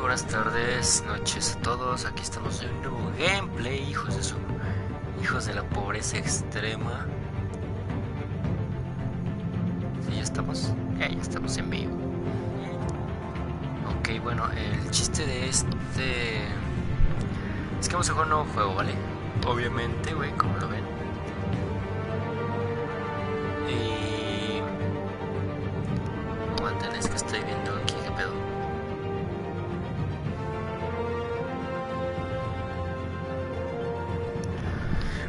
buenas tardes, noches a todos. Aquí estamos en un nuevo gameplay, hijos de la pobreza extrema. ¿Sí, ya estamos? Ya estamos en vivo. Ok, bueno, el chiste de este es que vamos a jugar un nuevo juego, ¿vale? Obviamente, güey, como lo ven. Y aguanten, es que estoy viendo aquí qué pedo.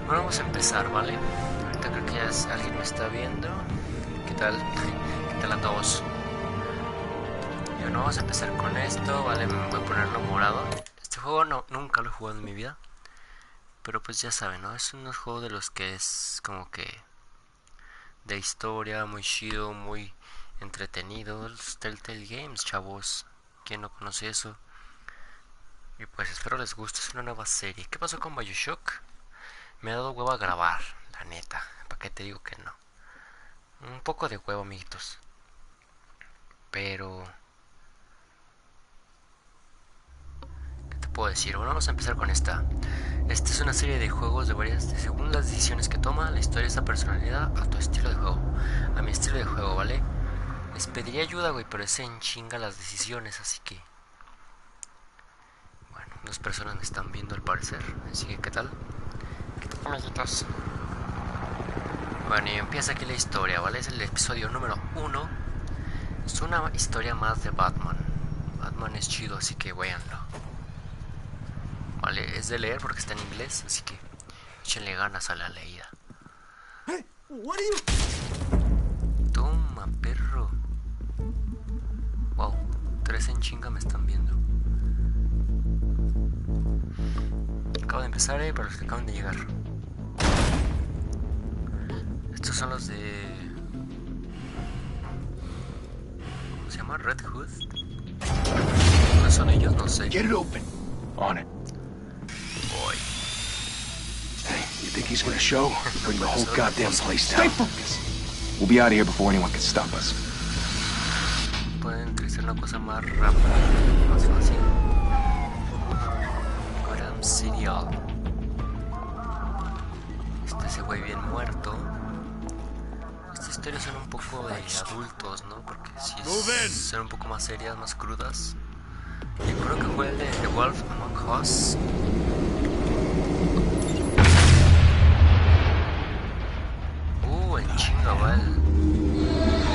Bueno, vamos a empezar, ¿vale? Ahorita creo que ya alguien me está viendo. ¿Qué tal? ¿Qué tal a todos? Y bueno, vamos a empezar con esto, ¿vale? Me voy a ponerlo morado. Este juego nunca lo he jugado en mi vida. Pero pues ya saben, ¿no? Es un juego de los que es como que de historia, muy chido, muy entretenido. Los Telltale Games, chavos. ¿Quién no conoce eso? Y pues espero les guste, es una nueva serie. ¿Qué pasó con BioShock? Me ha dado huevo a grabar, la neta. ¿Para qué te digo que no? Un poco de huevo, amiguitos. Pero ¿qué te puedo decir? Bueno, vamos a empezar con esta. Esta es una serie de juegos de varias, según las decisiones que toma, la historia es la personalidad a tu estilo de juego. A mi estilo de juego, ¿vale? Les pediría ayuda, güey, pero es en chinga las decisiones, así que... Bueno, dos personas me están viendo al parecer, así que ¿qué tal? ¿Qué tal, amiguitos? Bueno, y empieza aquí la historia, ¿vale? Es el episodio número 1. Es una historia más de Batman. Batman es chido, así que véanlo. Vale, es de leer porque está en inglés, así que échenle ganas a la leída. Hey, what are you... Toma, perro. Wow, 3 en chinga me están viendo. Acabo de empezar, para los que acaban de llegar. Estos son los de... ¿Cómo se llama? Red Hood. ¿No son ellos? No sé. Get it open. On it. Boy. Hey, you think he's gonna show? Bring the whole goddamn place down. Stay focused. We'll be out of here before anyone can stop us. Pueden utilizar una cosa más rápida, más fácil. Gotham Serial. Ese güey bien muerto. Estas historias son un poco de adultos, ¿no? Porque si son un poco más serias, más crudas. Yo creo que fue el de The Wolf Among Us. En chinga, vale.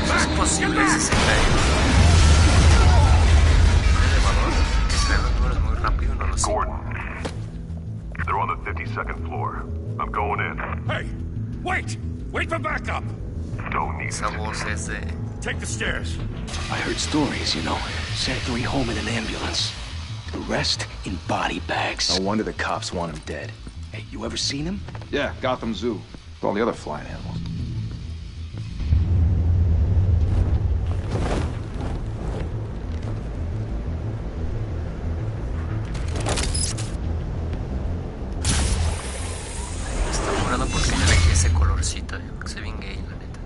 Eso es posible si se cae. ¿Un elevador? ¿Que se ven los números muy rápido? No lo sé. Gordon, they're on the 52nd floor. I'm going in. Hey, wait! Wait for backup! Don't need Esa it. voz es de... Take the stairs. I heard stories, you know. Sent 3 home in an ambulance. The rest in body bags. No wonder the cops want him dead. Hey, you ever seen him? Yeah, Gotham Zoo. With all the other flying animals. Está jurado porque le elegí ese colorcito, que se ve bien gay, la neta.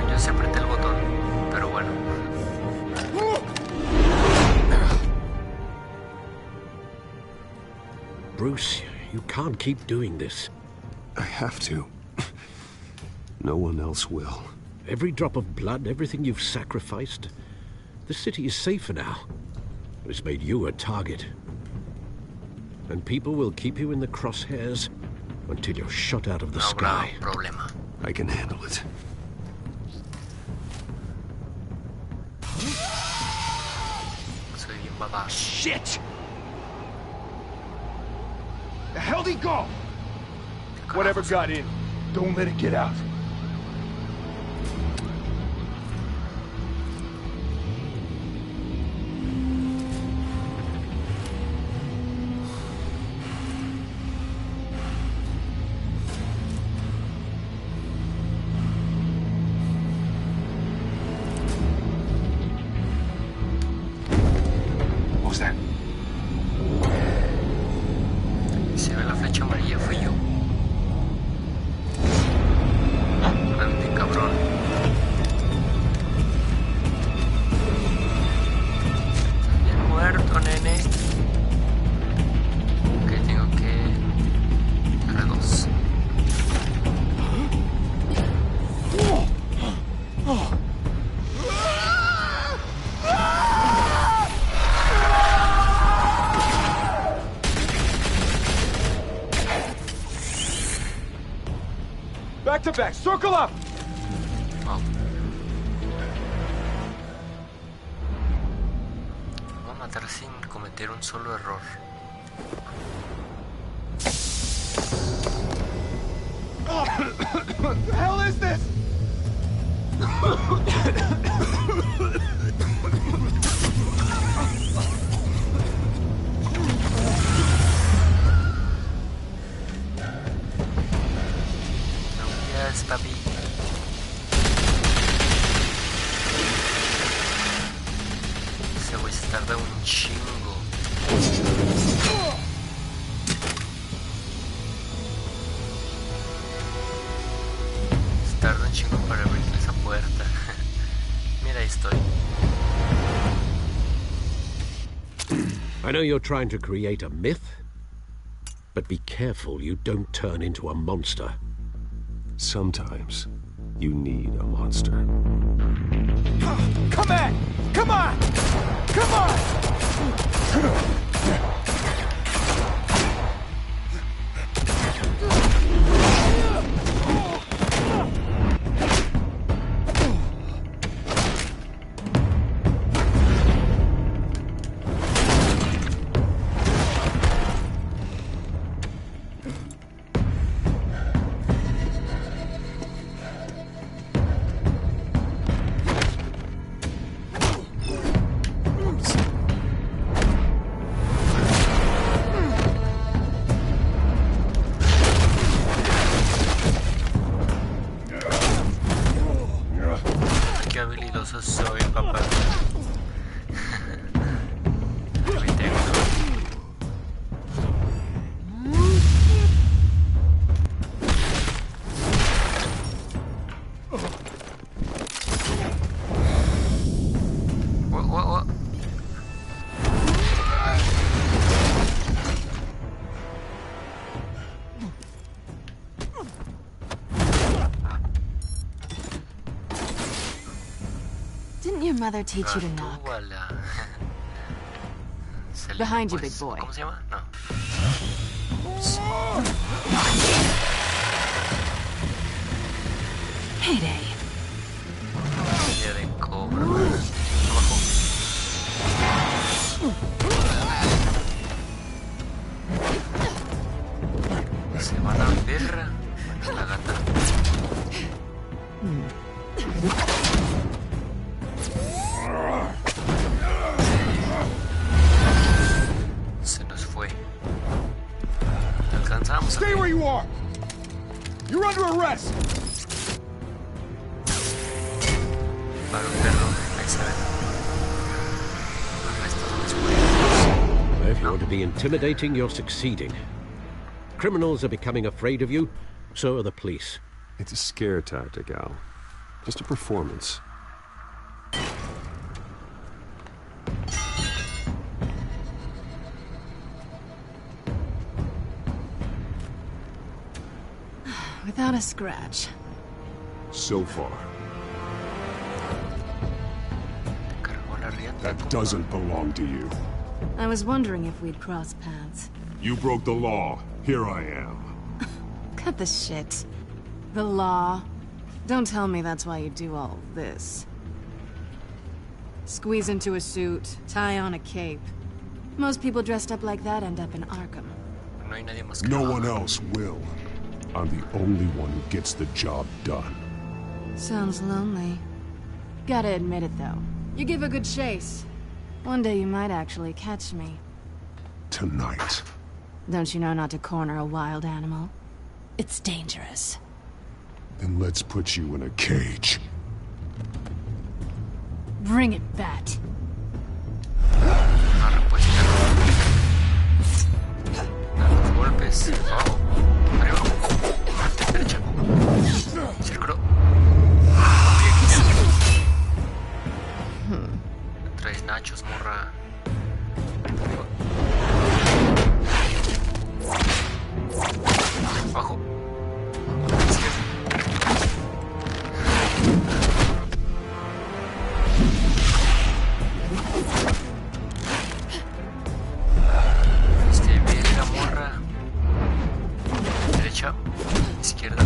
Yo sí apreté el botón, pero bueno. Bruce, you can't keep doing this. I have to. No one else will. Every drop of blood, everything you've sacrificed. The city is safer now. It's made you a target. And people will keep you in the crosshairs until you're shot out of the No habrá sky. problema. I can handle it. Soy bien babá. Shit! The hell'd he go? Whatever got in, don't let it get out. back. Circle up. Wow. Voy a matar sin cometer un solo error. What the hell is this? Yes, papi. Ese güey se tarda un chingo. Se tarda un chingo para abrir esa puerta. Mira, ahí estoy. I know you're trying to create a myth, but be careful you don't turn into a monster. Sometimes you need a monster. Come on! Come on! Come on! Qué habilidoso soy, papá. Me tengo. What? Didn't your mother teach you to knock? Behind you, big boy. ¿Cómo se llama? No. Heyday. Día de cobra. Abajo. Se va la perra. Bueno, la gata. Se nos fue. Alcanzamos. Stay where you are! You're under arrest! Para un perro. Ahí se ven. Arrestos después. If you want to be intimidating, you're succeeding. Criminals are becoming afraid of you, so are the police. It's a scare tactic, Al. Just a performance. Without a scratch. So far. Cargó la rienda. That doesn't belong to you. I was wondering if we'd cross paths. You broke the law. Here I am. Cut the shit. The law. Don't tell me that's why you do all this. Squeeze into a suit, tie on a cape. Most people dressed up like that end up in Arkham. No hay nadie más que No lo one haga. else will. I'm the only one who gets the job done. Sounds lonely. Gotta admit it, though. You give a good chase. One day you might actually catch me. Tonight. Don't you know not to corner a wild animal? It's dangerous. Then let's put you in a cage. Bring it, Bat. Una respuesta. Dar los golpes. Abajo. Arriba. Derecha. Círculo. Traes nachos, morra. Arriba. Abajo. Izquierda. Vieja morra. Derecha. Izquierda.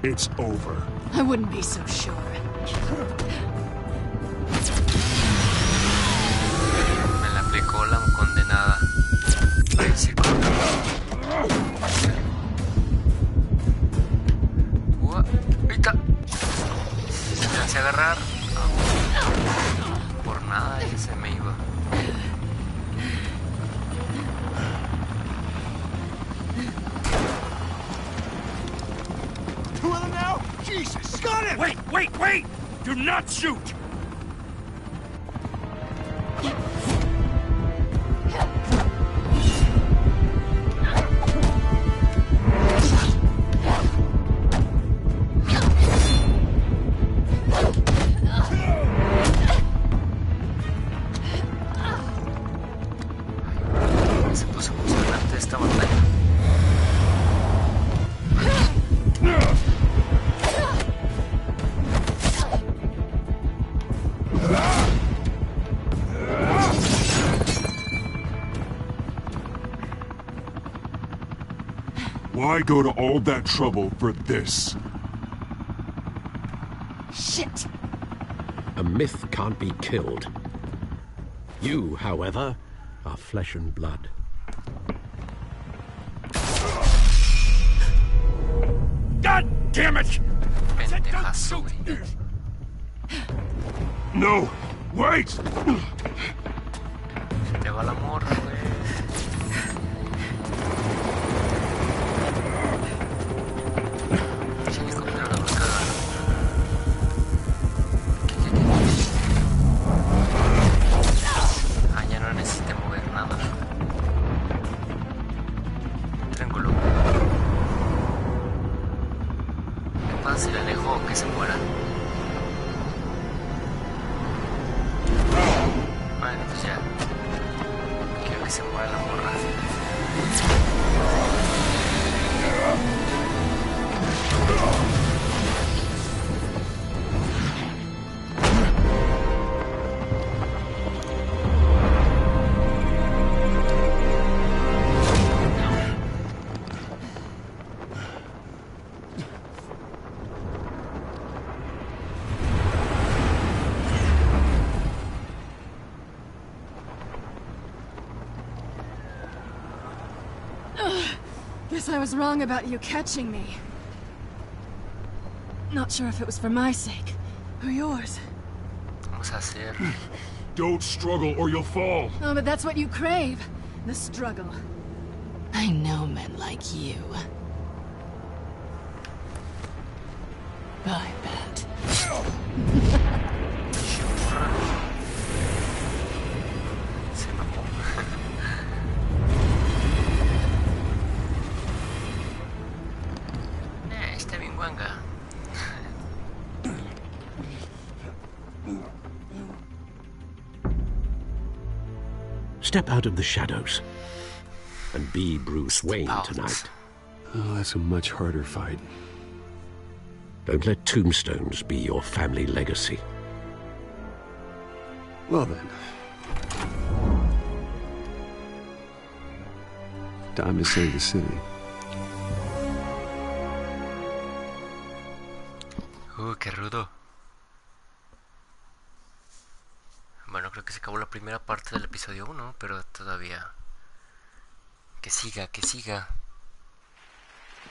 It's over. I wouldn't be so sure. Me la aplicó la condenada. Ay, sí, ahí está. Se alcancé a agarrar. Por nada que se me iba. Two of them now? Jesus! Got him! Wait! Do not shoot! Se puso emocionante esta batalla. Why go to all that trouble for this? Shit! A myth can't be killed. You, however, are flesh and blood. God damn it! Pendejazo, güey. No! Wait! Se te va la morra, güey. Ese helicóptero la va a cagar. Ah, ya no necesité mover nada. Triángulo. ¿Qué pasa si le dejo que se muera? Bueno, pues ya. Quiero que se muera la morra. Guess I was wrong about you catching me. Not sure if it was for my sake or yours. Vamos a hacer. Don't struggle or you'll fall. Oh, but that's what you crave. The struggle. I know men like you. I bet. Se mamó. Está bien guanga. Step out of the shadows and be Bruce Wayne out. tonight. Oh, that's a much harder fight. Don't let tombstones be your family legacy. Well then. Time to save the city. Qué rudo. Bueno, creo que se acabó la primera parte del episodio 1, pero todavía... Que siga, que siga.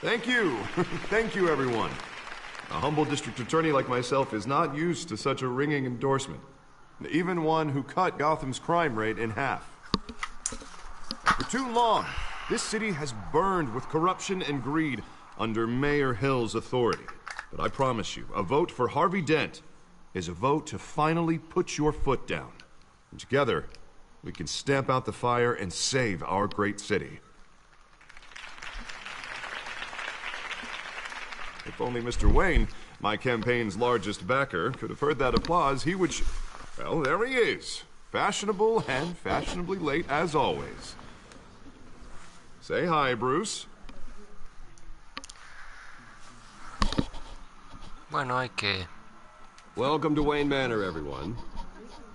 Thank you. Thank you, everyone. A humble district attorney like myself is not used to such a ringing endorsement. Even one who cut Gotham's crime rate in half. For too long, this city has burned with corruption and greed under Mayor Hill's authority. But I promise you, a vote for Harvey Dent is a vote to finally put your foot down. And together, we can stamp out the fire and save our great city. If only Mr. Wayne, my campaign's largest backer, could have heard that applause, he would... Well, there he is. Fashionable and fashionably late as always. Say hi, Bruce. Bueno, hay que... Welcome to Wayne Manor, everyone.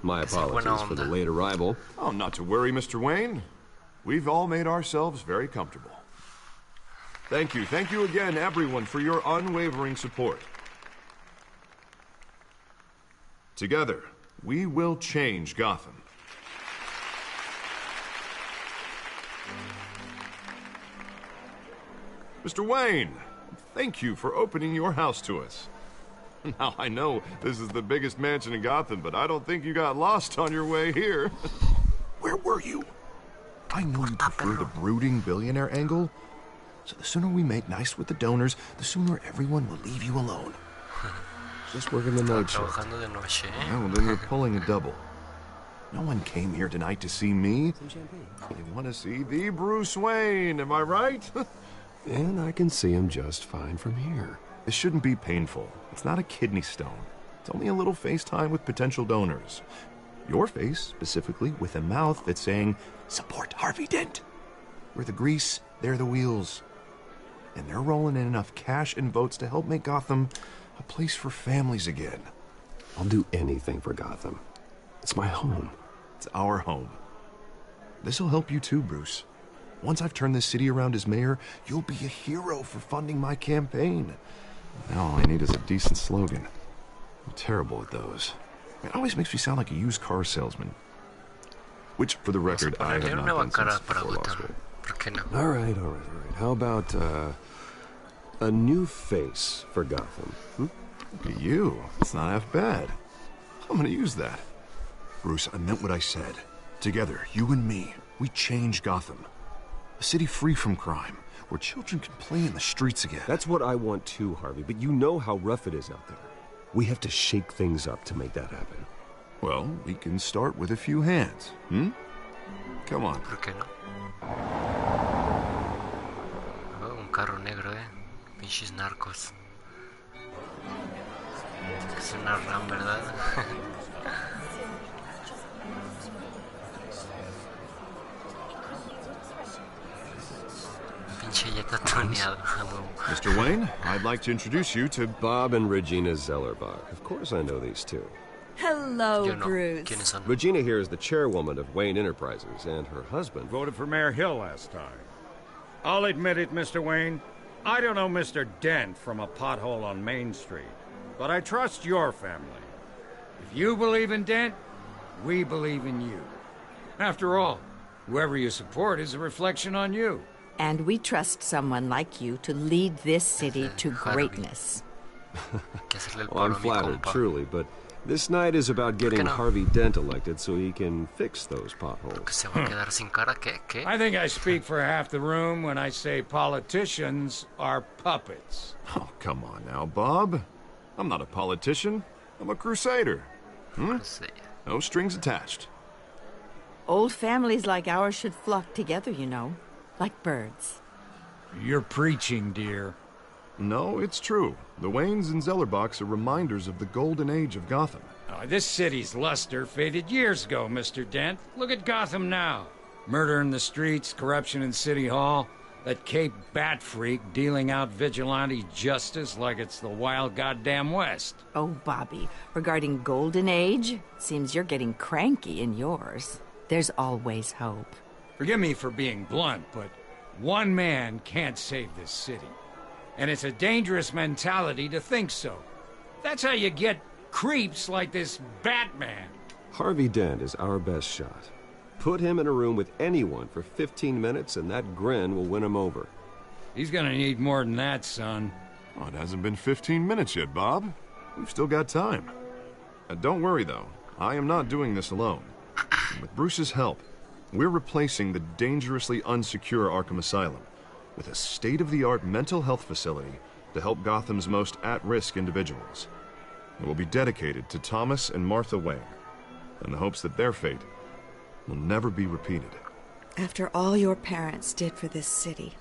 My apologies for the late arrival. Oh, not to worry, Mr. Wayne. We've all made ourselves very comfortable. Thank you again, everyone, for your unwavering support. Together, we will change Gotham. Mr. Wayne, thank you for opening your house to us. Now, I know this is the biggest mansion in Gotham, but I don't think you got lost on your way here. Where were you? I know you prefer the brooding billionaire angle, so the sooner we make nice with the donors, the sooner everyone will leave you alone. Just working the night shift. Yeah, well, then you're pulling a double. No one came here tonight to see me. They want to see the Bruce Wayne, am I right? And I can see him just fine from here. This shouldn't be painful. It's not a kidney stone. It's only a little FaceTime with potential donors. Your face, specifically, with a mouth that's saying, support Harvey Dent. We're the grease, they're the wheels. And they're rolling in enough cash and votes to help make Gotham a place for families again. I'll do anything for Gotham. It's my home. It's our home. This'll help you too, Bruce. Once I've turned this city around as mayor, you'll be a hero for funding my campaign. Now all I need is a decent slogan. I'm terrible at those. It always makes me sound like a used car salesman. Which, for the record, I have not done since before law school. All right. How about, a new face for Gotham? Look at you. It's not half bad. I'm gonna use that. Bruce, I meant what I said. Together, you and me, we change Gotham. A city free from crime, where children can play in the streets again. That's what I want too, Harvey, but you know how rough it is out there. We have to shake things up to make that happen. Well, we can start with a few hands, Come on. ¿Por qué no? Oh, un carro negro, Pinches narcos. Es una RAM, ¿verdad? Mr. Wayne, I'd like to introduce you to Bob and Regina Zellerbach. Of course I know these two. Hello, Bruce. Regina here is the chairwoman of Wayne Enterprises, and her husband voted for Mayor Hill last time. I'll admit it, Mr. Wayne. I don't know Mr. Dent from a pothole on Main Street, but I trust your family. If you believe in Dent, we believe in you. After all, whoever you support is a reflection on you. And we trust someone like you to lead this city to greatness. Well, I'm flattered, truly, but this night is about getting Harvey Dent elected so he can fix those potholes. I think I speak for half the room when I say politicians are puppets. Oh, come on now, Bob. I'm not a politician. I'm a crusader. No strings attached. Old families like ours should flock together, you know. Like birds. You're preaching, dear. No, it's true. The Waynes and Zellerbachs are reminders of the golden age of Gotham. This city's luster faded years ago, Mr. Dent. Look at Gotham now. Murder in the streets, corruption in City Hall, that Cape Bat freak dealing out vigilante justice like it's the wild goddamn West. Oh, Bobby, regarding golden age, seems you're getting cranky in yours. There's always hope. Forgive me for being blunt, but one man can't save this city. And it's a dangerous mentality to think so. That's how you get creeps like this Batman. Harvey Dent is our best shot. Put him in a room with anyone for 15 minutes and that grin will win him over. He's gonna need more than that, son. Oh, it hasn't been 15 minutes yet, Bob. We've still got time. Don't worry, though. I am not doing this alone. With Bruce's help, we're replacing the dangerously unsecure Arkham Asylum with a state-of-the-art mental health facility to help Gotham's most at-risk individuals. It will be dedicated to Thomas and Martha Wayne, in the hopes that their fate will never be repeated. After all your parents did for this city,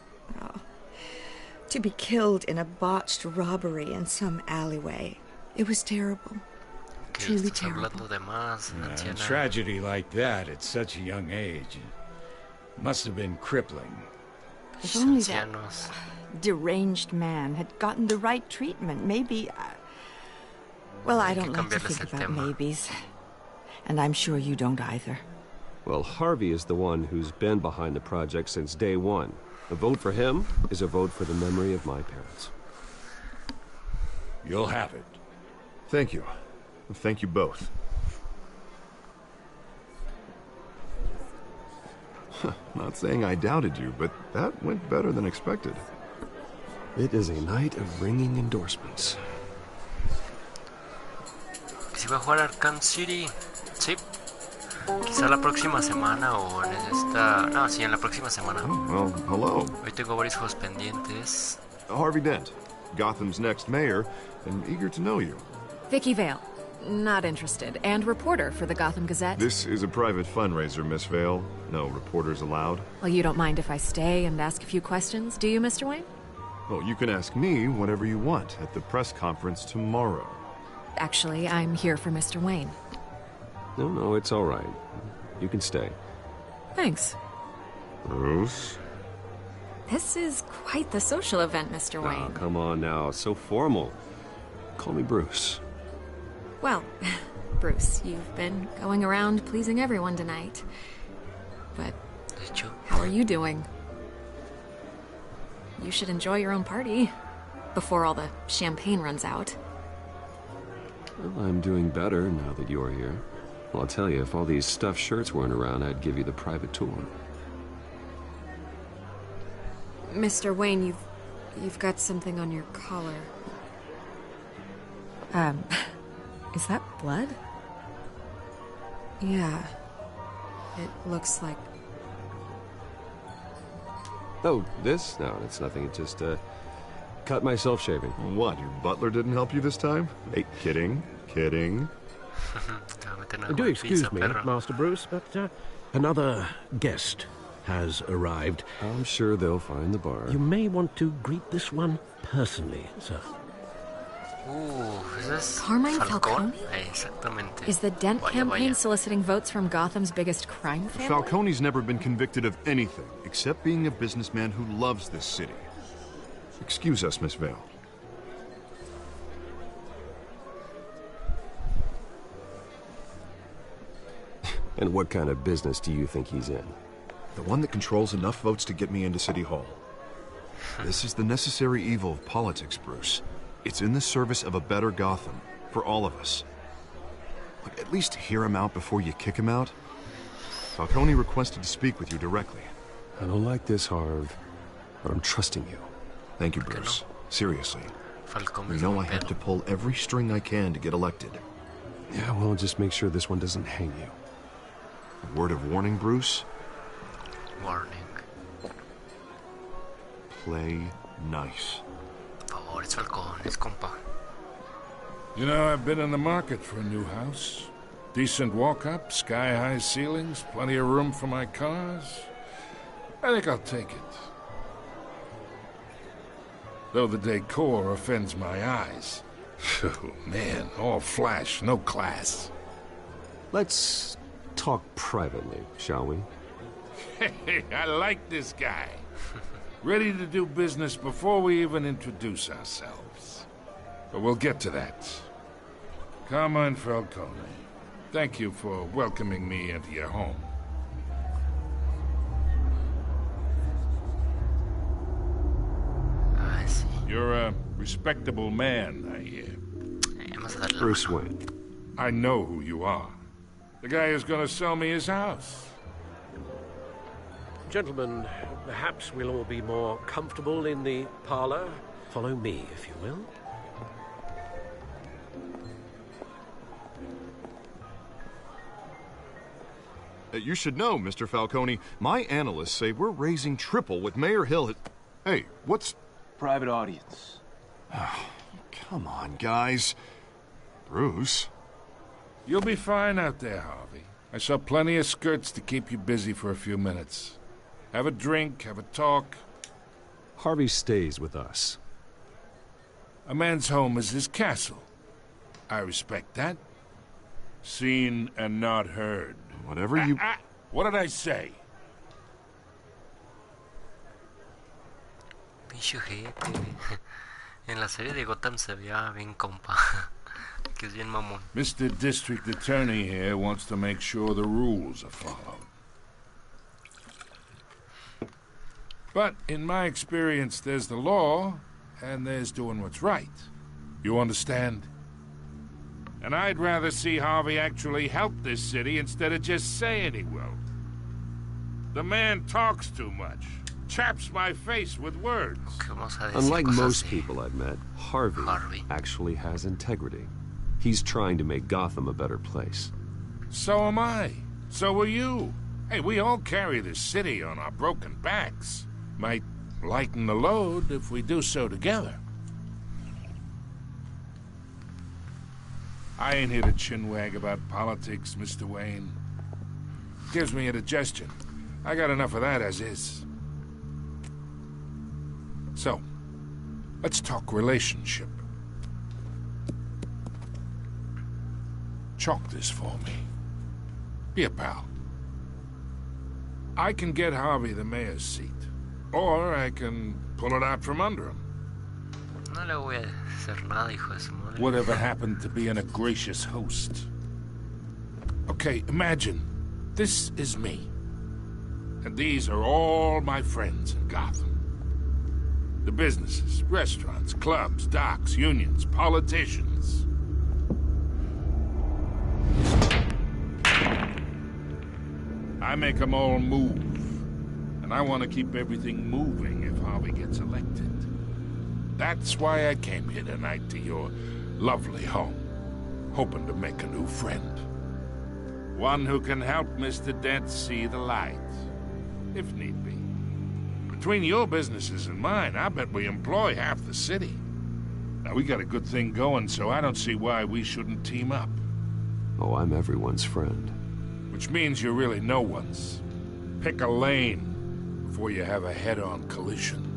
to be killed in a botched robbery in some alleyway, it was terrible. Truly terrible. A tragedy like that at such a young age must have been crippling. If only that deranged man had gotten the right treatment, maybe... well, I don't like to think about maybes. And I'm sure you don't either. Well, Harvey is the one who's been behind the project since day one. A vote for him is a vote for the memory of my parents. You'll have it. Thank you. Thank you both. Not saying I doubted you, but that went better than expected. It is a night of ringing endorsements. Si va a jugar Arkham City. Sí. Quizá la próxima semana o en esta... No, sí, en la próxima semana. Oh, well, hello. Hoy tengo varios juegos pendientes. Harvey Dent, Gotham's next mayor, and eager to know you. Vicky Vale. Not interested. And reporter for the Gotham Gazette. This is a private fundraiser, Miss Vale. No reporters allowed. Well, you don't mind if I stay and ask a few questions, do you, Mr. Wayne? Well, you can ask me whatever you want at the press conference tomorrow. Actually, I'm here for Mr. Wayne. No, it's all right. You can stay. Thanks. Bruce? This is quite the social event, Mr. Wayne. Oh, come on now. So formal. Call me Bruce. Well, Bruce, you've been going around pleasing everyone tonight. But how are you doing? You should enjoy your own party before all the champagne runs out. Well, I'm doing better now that you're here. Well, I'll tell you, if all these stuffed shirts weren't around, I'd give you the private tour. Mr. Wayne, you've got something on your collar. Is that blood? Yeah. It looks like... Oh, this? No, it's nothing. It just, cut myself shaving. What, your butler didn't help you this time? Hey, kidding. Do excuse me, Master Bruce, but another guest has arrived. I'm sure they'll find the bar. You may want to greet this one personally, sir. Ooh, is this Carmine Falcone? Exactamente. Is the Dent campaign soliciting votes from Gotham's biggest crime family? Falcone's never been convicted of anything except being a businessman who loves this city. Excuse us, Miss Vale. And what kind of business do you think he's in? The one that controls enough votes to get me into City Hall. This is the necessary evil of politics, Bruce. It's in the service of a better Gotham, for all of us. Look, at least hear him out before you kick him out. Falcone requested to speak with you directly. I don't like this, Harv, but I'm trusting you. Thank you, Bruce. Seriously. You know I have to pull every string I can to get elected. Yeah, well, just make sure this one doesn't hang you. A word of warning, Bruce? Warning. Play nice. Por favor, es Falcone, es compa. You know, I've been in the market for a new house. Decent walk-up, sky-high ceilings, plenty of room for my cars. I think I'll take it. Though the decor offends my eyes. Oh, man, all flash, no class. Let's talk privately, shall we? Hey, I like this guy. Ready to do business before we even introduce ourselves. But we'll get to that. Carmine Falcone, thank you for welcoming me into your home. I see. You're a respectable man, I hear. Bruce Wayne. I know who you are. The guy who's gonna sell me his house. Gentlemen, perhaps we'll all be more comfortable in the parlor. Follow me, if you will. You should know, Mr. Falcone, my analysts say we're raising triple with Mayor Hill. Hey, what's... Private audience. Oh, come on, guys. Bruce? You'll be fine out there, Harvey. I saw plenty of skirts to keep you busy for a few minutes. Have a drink, have a talk. Harvey stays with us. A man's home is his castle. I respect that. Seen and not heard. Whatever you... What did I say? Pinche ojete. En la serie de Gotham se veía bien compa. Que es bien mamón. Mr. District Attorney here wants to make sure the rules are followed. But in my experience, there's the law, and there's doing what's right. You understand? And I'd rather see Harvey actually help this city instead of just saying he will. The man talks too much. Chaps my face with words. Unlike most people I've met, Harvey actually has integrity. He's trying to make Gotham a better place. So am I. So are you. Hey, we all carry this city on our broken backs. Might lighten the load if we do so together. I ain't here to chinwag about politics, Mr. Wayne. Gives me indigestion. I got enough of that as is. So, let's talk relationship. Chalk this for me. Be a pal. I can get Harvey the mayor's seat, or I can pull it out from under him. No le voy a hacer nada, hijo de su madre. Whatever happened to being a gracious host? Okay, imagine this is me, and these are all my friends in Gotham. The businesses, restaurants, clubs, docks, unions, politicians. I make them all move. And I want to keep everything moving if Harvey gets elected. That's why I came here tonight to your lovely home, hoping to make a new friend. One who can help Mr. Dent see the light, if need be. Between your businesses and mine, I bet we employ half the city. Now, we got a good thing going, so I don't see why we shouldn't team up. Oh, I'm everyone's friend. Which means you're really no one's. Pick a lane before you have a head-on collision.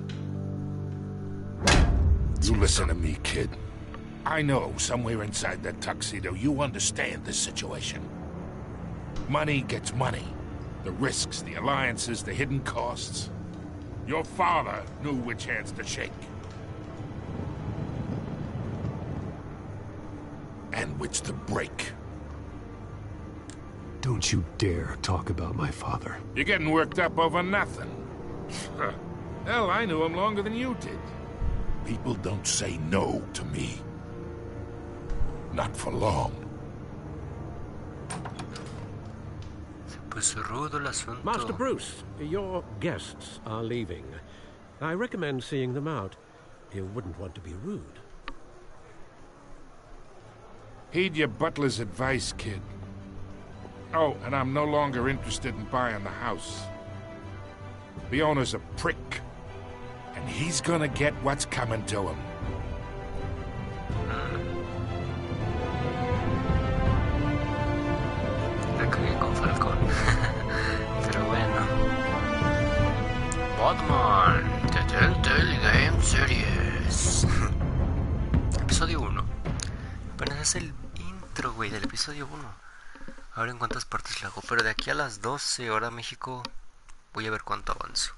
You listen to me, kid. I know somewhere inside that tuxedo you understand this situation. Money gets money. The risks, the alliances, the hidden costs. Your father knew which hands to shake. And which to break. Don't you dare talk about my father. You're getting worked up over nothing. Hell, I knew him longer than you did. People don't say no to me. Not for long. Master Bruce, your guests are leaving. I recommend seeing them out. You wouldn't want to be rude. Heed your butler's advice, kid. Oh, and I'm no longer interested in buying the house. The owner's a prick. And he's gonna get what's coming to him. La cagué con Falcón. Pero bueno. Batman, The Telltale Game Series. Episodio 1. Apenas es el intro, güey, del episodio 1. A ver en cuántas partes lo hago. Pero de aquí a las 12 hora México voy a ver cuánto avanzo.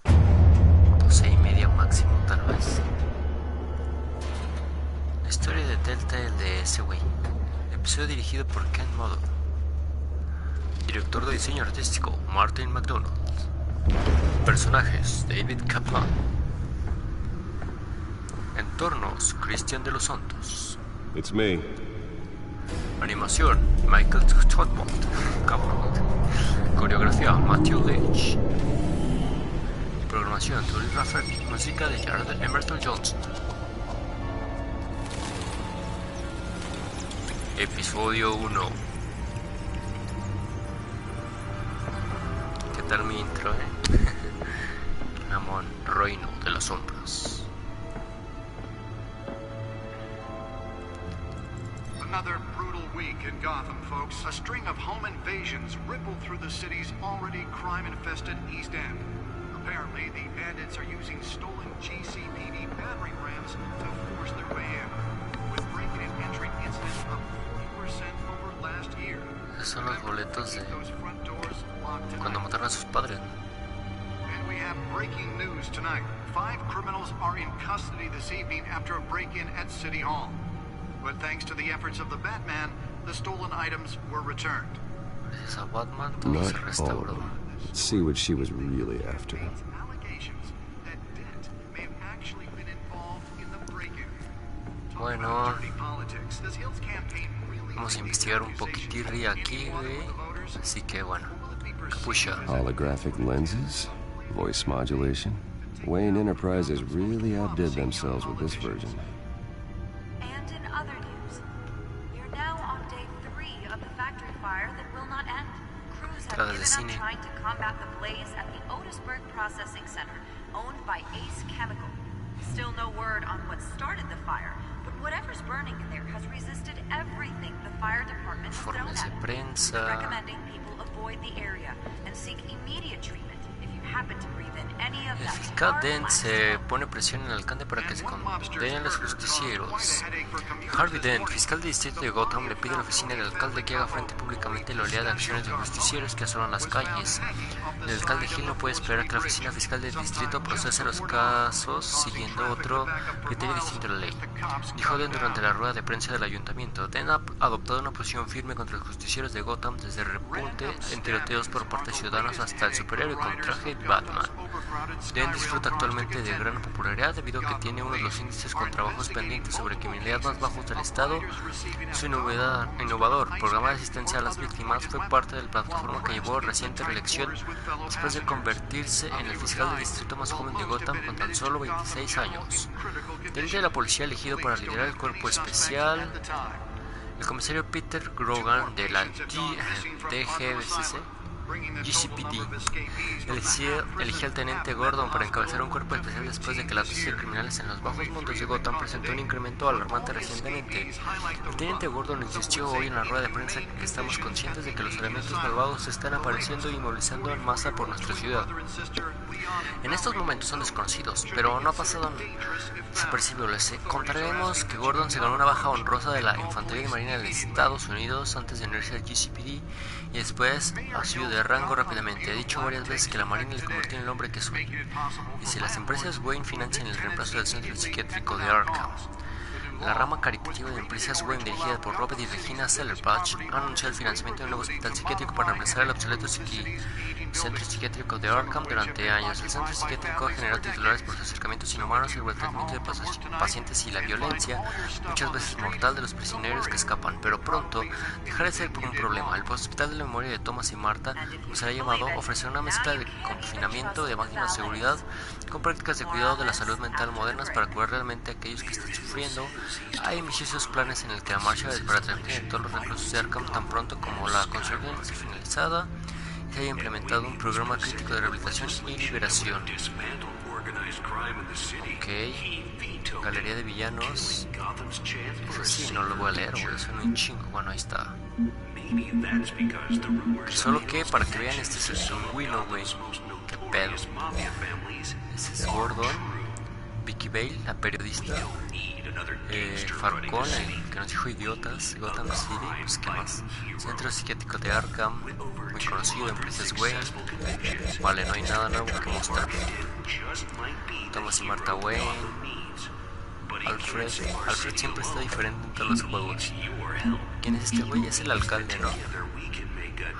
12:30 máximo, tal vez. La historia de Telltale de ese güey. Episodio dirigido por Ken Modo. Director de diseño artístico Martin McDonald. Personajes David Kaplan. Entornos Cristian de los Santos. It's me. Animación Michael Todmont. Coreografía Matthew Leach. Programación Tully Rafferty. Música de Jared Emerson Johnson. Episodio 1. ¿Qué tal mi intro, Ramón Reino de las Sombras. Another brutal week in Gotham, folks. A string of home invasions rippled through the city's already crime-infested East End. Apparently, the bandits are using stolen GCPD battering rams to force their way in, with break-in and entry incidents up 40% over last year. Esos son los boletos de cuando mataron a sus padres. And we have breaking news tonight. 5 criminals are in custody this evening after a break-in at City Hall. But thanks to the efforts of the Batman, the stolen items were returned. Gracias a Batman todo se restauró. Let's see what she was really after. Bueno, vamos a investigar un poquitirri aquí, güey. Así que bueno, capucha. Holographic lenses, voice modulation. Wayne Enterprises really outdid themselves with this version. And in other news, you're now on day 3 of the factory fire that will not end. Crews have given up trying to combat the blaze at the Otisburg Processing Center, owned by Ace Chemical. Still no word on what started the fire, but whatever's burning in there has resisted everything the fire department has thrown at it. They're recommending people avoid the area and seek immediate treatment if you happen to breathe in any of El that. fiscal Dent se pone presión en el alcalde para que se condenen los justicieros. Harvey Dent, fiscal de distrito de Gotham, le pide a la oficina del alcalde que haga frente públicamente a la oleada de acciones de justicieros que asolan las calles. El alcalde Hill no puede esperar que la oficina fiscal del distrito procese los casos siguiendo otro criterio distinto a la ley. Dijo Dent durante la rueda de prensa del ayuntamiento. Dent ha adoptado una posición firme contra los justicieros de Gotham desde el repunte en tiroteos por parte de ciudadanos hasta el superhéroe con traje Batman. Dent disfruta actualmente de gran popularidad debido a que tiene uno de los índices con trabajos pendientes sobre criminalidad más bajos del estado. Su innovador programa de asistencia a las víctimas fue parte de la plataforma que llevó a reciente reelección después de convertirse en el fiscal de distrito más joven de Gotham con tan solo 26 años. Dentro de la policía elegido para liderar el cuerpo especial, el comisario Peter Grogan de la GCPD eligió al teniente Gordon para encabezar un cuerpo especial después de que la dosis de criminales en los bajos mundos de Gotham presentó un incremento alarmante recientemente. El teniente Gordon insistió hoy en la rueda de prensa que estamos conscientes de que los elementos malvados están apareciendo y movilizando en masa por nuestra ciudad. En estos momentos son desconocidos, pero no ha pasado desapercibibles. Contaremos que Gordon se ganó una baja honrosa de la Infantería de Marina de Estados Unidos antes de unirse al GCPD y después ha subido de rango rápidamente. Ha dicho varias veces que la Marina le convirtió en el hombre que soy. Y si las empresas Wayne financian el reemplazo del centro psiquiátrico de Arkham, la rama caritativa de empresas Wayne dirigida por Robert y Regina Sellerbach ha anunciado el financiamiento de un nuevo hospital psiquiátrico para reemplazar el obsoleto centro psiquiátrico de Arkham durante años. El centro psiquiátrico ha generado titulares por sus acercamientos inhumanos, el tratamiento de pacientes y la violencia, muchas veces mortal, de los prisioneros que escapan, pero pronto dejará de ser un problema. El hospital de la memoria de Thomas y Martha, como será llamado, ofrecerá una mezcla de confinamiento de máxima seguridad con prácticas de cuidado de la salud mental modernas para curar realmente a aquellos que están sufriendo. Hay ambiciosos planes en el que la marcha para transmitir todos los reclusos de Arkham tan pronto como la construcción esté finalizada y se haya implementado un programa crítico de rehabilitación y liberación. Ok, galería de villanos. Eso sí, no lo voy a leer, güey, suena un chingo. Bueno, ahí está. Solo que para que vean, este es el Willow, güey. Qué pedo. Este es Gordon. Vicky Bale, la periodista. Farcón, el que nos dijo idiotas. Gotham City, pues qué más. Centro psiquiátrico de Arkham, muy conocido, empresas Wayne. Vale, no hay nada nuevo que mostrar. Thomas y Martha Wayne. Alfred siempre está diferente en todos los juegos. ¿Quién es este güey? Es el alcalde, ¿no?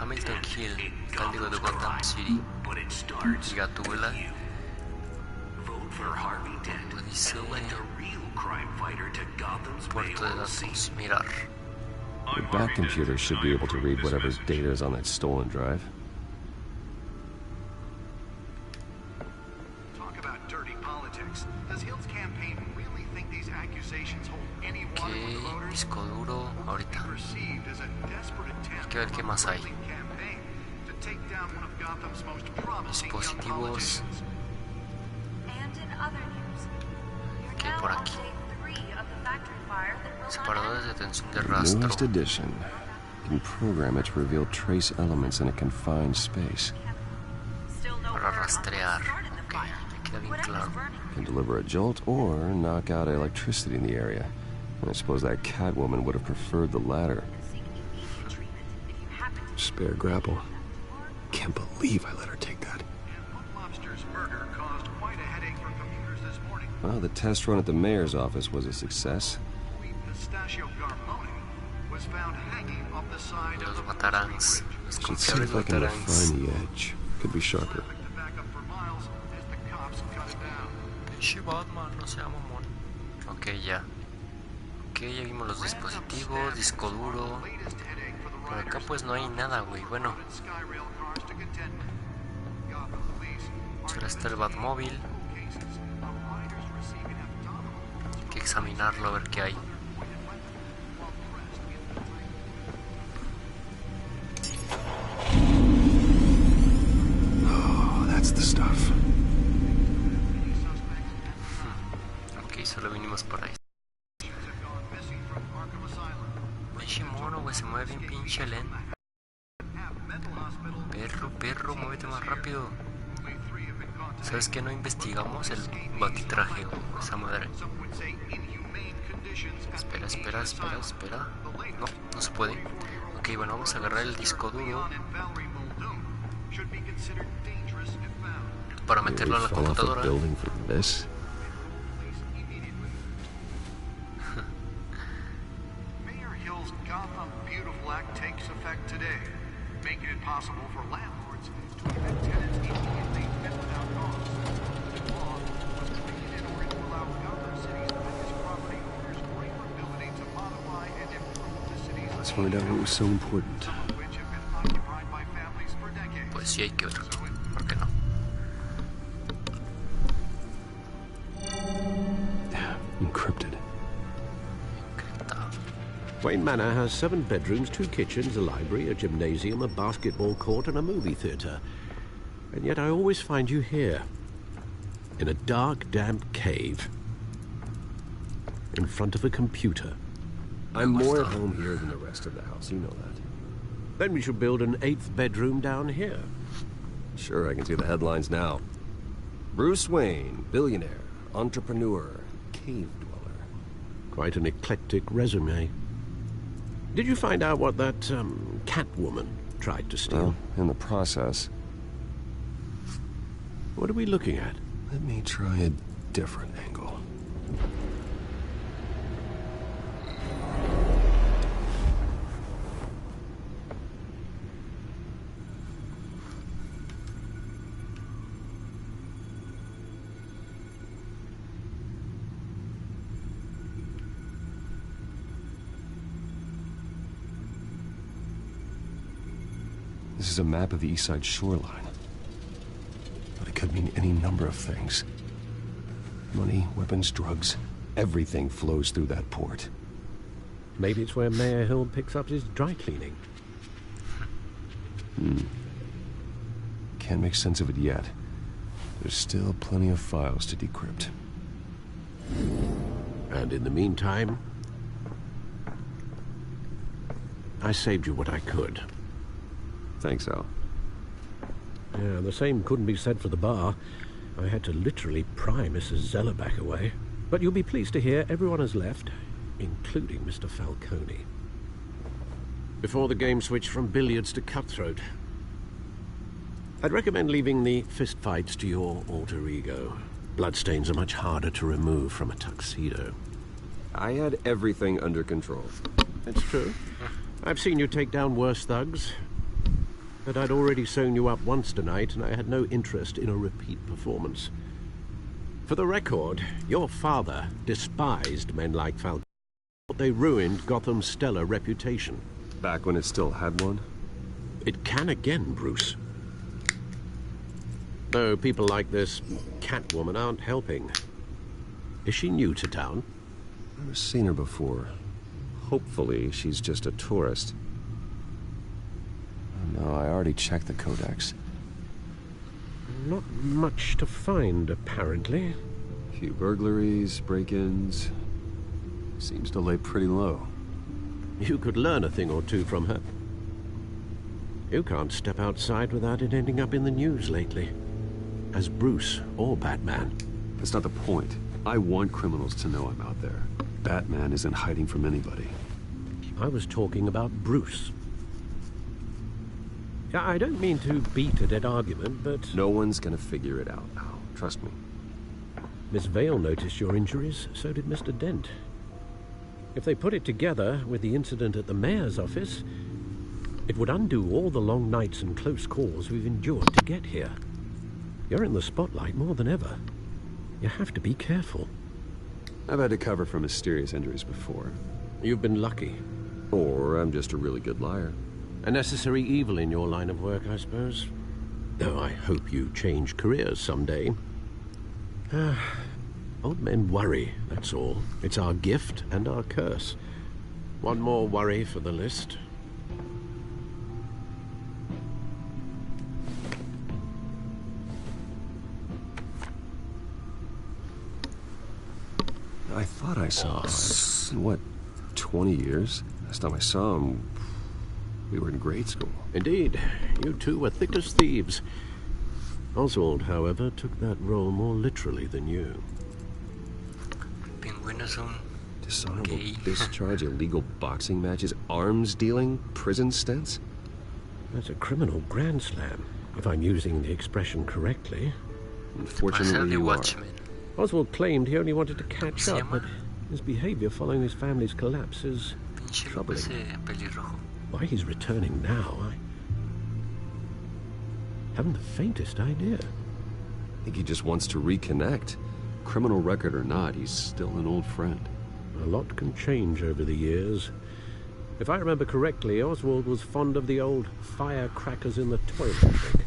Hamilton Hill, alcalde de Gotham City. Y Gatúbela. Dice puerto de datos, mirar. The back computer should be able to read whatever data is on that stolen drive. Talk about dirty politics. Does Hill's campaign really think these accusations hold any water with the voters? Disco duro, ahorita. Hay que ver qué más hay. Dispositivos. ¿Qué hay por aquí? Separadores de tensión de rastro. Newest edition. You can program it to reveal trace elements in a confined space. Para rastrear. Ok, me queda bien claro. Can deliver a jolt or knock out electricity in the area. And I suppose that Catwoman would have preferred the latter. Spare grapple. Can't believe I let her take that. Well, the test run at the mayor's office was a success. Los matarans. Los Should see if I can refine the edge. Could be sharper. Pinche Batman, no sea mamón. Ok, ya. Ok, ya vimos los dispositivos, disco duro. Por acá pues no hay nada, güey. Bueno. Ahora está el Batmóvil. Hay que examinarlo a ver qué hay. Oh, that's the stuff. Ok, solo vinimos por ahí. Pinche mono, güey, se mueve bien pinche lento. Perro, muévete más rápido. ¿Sabes qué? No investigamos el batitraje o esa madre. Espera. No se puede. Ok, bueno, vamos a agarrar el disco duro para meterlo en la computadora. Mayor Hill's Gotham Beautiful Act takes effect today, making it possible for landlords to evict tenants immediately and without cause. The law was created in order to allow Gotham City's biggest property owners greater ability to modify and improve the city's Let's find out what was so important. some of which have been occupied by families for decades. Pues sí hay que ver. ¿Por qué no? Encrypted. Wayne Manor has 7 bedrooms, 2 kitchens, a library, a gymnasium, a basketball court, and a movie theatre. And yet I always find you here, in a dark, damp cave, in front of a computer. I'm more at home here than the rest of the house, you know that. Then we should build an 8th bedroom down here. Sure, I can see the headlines now. Bruce Wayne, billionaire, entrepreneur, cave dweller. Quite an eclectic resume. Did you find out what that, Catwoman tried to steal? Well, in the process. What are we looking at? Let me try a different angle. This is a map of the East Side shoreline. But it could mean any number of things. Money, weapons, drugs, everything flows through that port. Maybe it's where Mayor Hill picks up his dry cleaning. Can't make sense of it yet. There's still plenty of files to decrypt. And in the meantime, I saved you what I could. Thanks, Al. Yeah, the same couldn't be said for the bar. I had to literally pry Mrs. Zellerback away. But you'll be pleased to hear everyone has left, including Mr. Falcone. Before the game switched from billiards to cutthroat. I'd recommend leaving the fistfights to your alter ego. Bloodstains are much harder to remove from a tuxedo. I had everything under control. That's true. I've seen you take down worse thugs. But I'd already sewn you up once tonight, and I had no interest in a repeat performance. For the record, your father despised men like Falcone. They ruined Gotham's stellar reputation. Back when it still had one? It can again, Bruce. Though people like this Catwoman aren't helping. Is she new to town? Never seen her before. Hopefully, she's just a tourist. No, I already checked the codex. Not much to find, apparently. A few burglaries, break-ins. Seems to lay pretty low. You could learn a thing or two from her. You can't step outside without it ending up in the news lately. As Bruce or Batman. That's not the point. I want criminals to know I'm out there. Batman isn't hiding from anybody. I was talking about Bruce. I don't mean to beat a dead argument, but... No one's gonna figure it out, Al. Trust me. Miss Vale noticed your injuries, so did Mr. Dent. If they put it together with the incident at the mayor's office, It would undo all the long nights and close calls we've endured to get here. You're in the spotlight more than ever. You have to be careful. I've had to cover for mysterious injuries before. You've been lucky. Or I'm just a really good liar. A necessary evil in your line of work, I suppose. Though I hope you change careers someday. Old men worry, that's all. It's our gift and our curse. One more worry for the list. I thought I saw him. What, 20 years? Last time I saw him, we were in grade school. Indeed. You two were thick as thieves. Oswald, however, took that role more literally than you. Dishonorable discharge, illegal boxing matches, arms dealing, prison stints? That's a criminal grand slam, if I'm using the expression correctly. Unfortunately, you are. Oswald claimed he only wanted to catch up, but his behavior following his family's collapse is troubling. Why he's returning now, I haven't the faintest idea. I think he just wants to reconnect. Criminal record or not, he's still an old friend. A lot can change over the years. If I remember correctly, Oswald was fond of the old firecrackers in the toilet trick.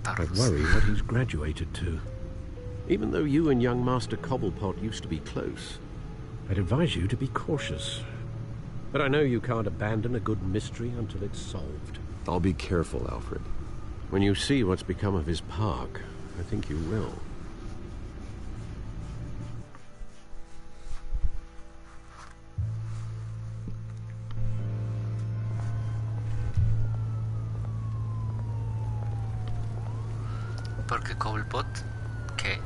I worry what he's graduated to. Even though you and young Master Cobblepot used to be close, I'd advise you to be cautious. But I know you can't abandon a good mystery until it's solved. I'll be careful, Alfred. When you see what's become of his park, I think you will. Porque Cobblepot, ¿qué?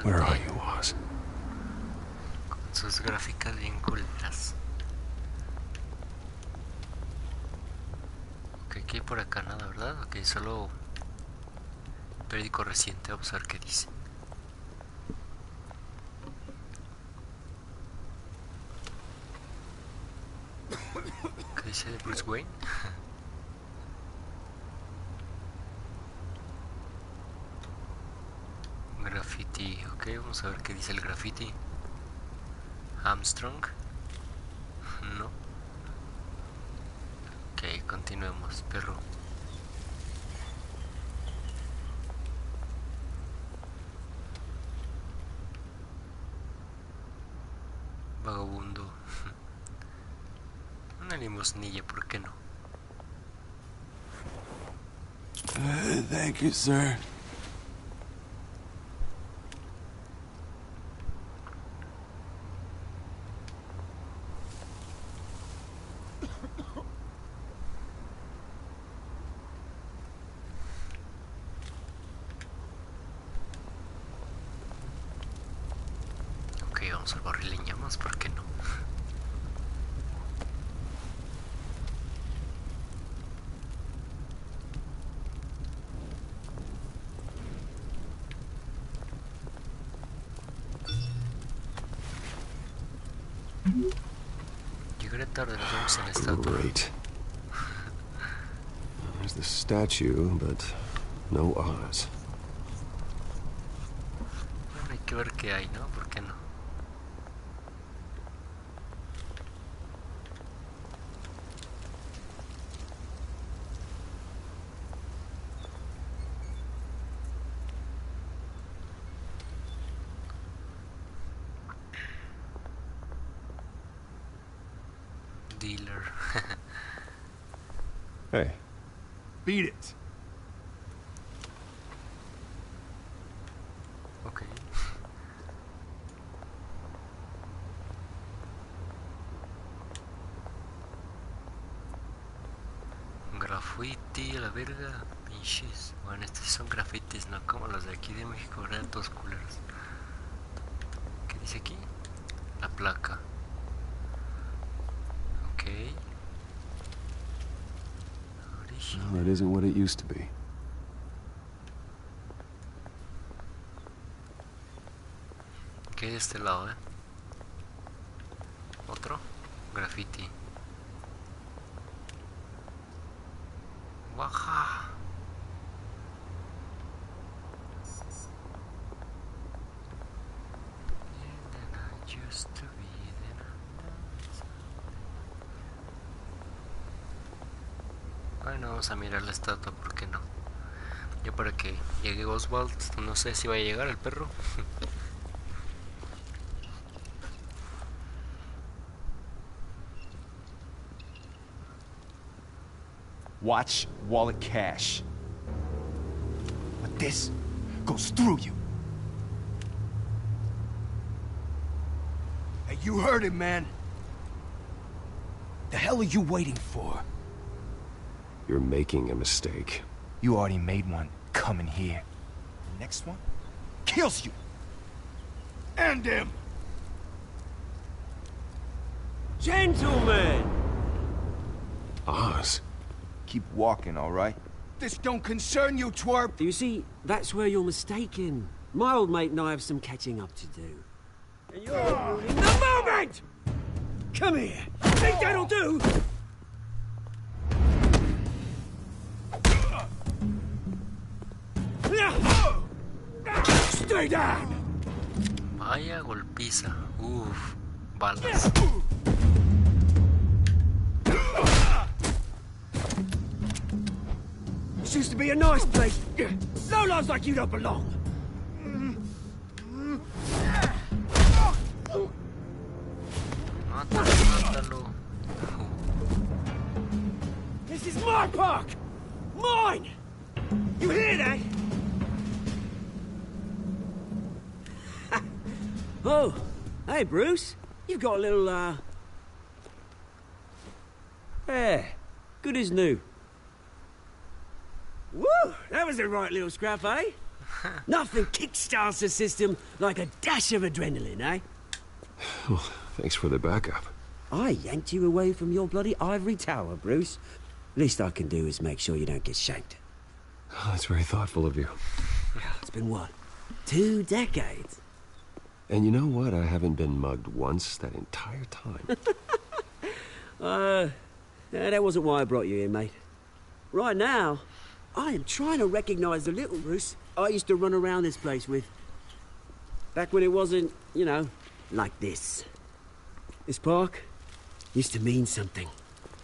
Where are you, Oz? Con sus gráficas bien culeras. Ok, aquí hay por acá nada, ¿verdad? Ok, solo periódico reciente, vamos a ver qué dice. ¿Qué dice de Bruce Wayne? Graffiti, ok, vamos a ver qué dice el graffiti. Armstrong. No. Ok, continuemos, perro. Vagabundo. Una limosnilla, ¿por qué no? Thank you, sir. Ok, vamos al barril en llamas, ¿por qué no? Llegaré tarde, nos vemos en la estatua. Great. There's the statue, but no Oz. Bueno, hay que ver qué hay, ¿no? ¿Por qué no? Dealer. Hey. Beat it. Ok. Graffiti, a la verga. Pinches. Bueno, estos son grafitis, no como los de aquí de México, ¿verdad? Todos culeros. ¿Qué dice aquí? La placa. Ok. Well, that isn't what it used to be. ¿Qué hay de este lado, Otro graffiti. Baja. Bueno, vamos a mirar la estatua, ¿por qué no? Yo para que llegue Oswald, no sé si va a llegar el perro. Watch wallet cash. But this goes through you. Hey, you heard it, man. The hell are you waiting for? You're making a mistake. You already made one coming here. The next one kills you. And him. Gentlemen! Oz. Keep walking, all right? This don't concern you, twerp! You see, that's where you're mistaken. My old mate and I have some catching up to do. And you're ruining the moment! Come here! Think that'll do? Stay down! Vaya golpiza. Uf, balas. This used to be a nice place. Lowlifes like you don't belong. Mátalo. This is my park! Mine! You hear that? Oh, hey, Bruce. You've got a little, Yeah, good as new. Woo! That was a right little scrap, eh? Nothing kickstarts the system like a dash of adrenaline, eh? Well, thanks for the backup. I yanked you away from your bloody ivory tower, Bruce. Least I can do is make sure you don't get shanked. Oh, that's very thoughtful of you. It's been what? 2 decades? And you know what? I haven't been mugged once that entire time. That wasn't why I brought you here, mate. Right now, I am trying to recognize the little Bruce I used to run around this place with. Back when it wasn't, you know, like this. This park used to mean something.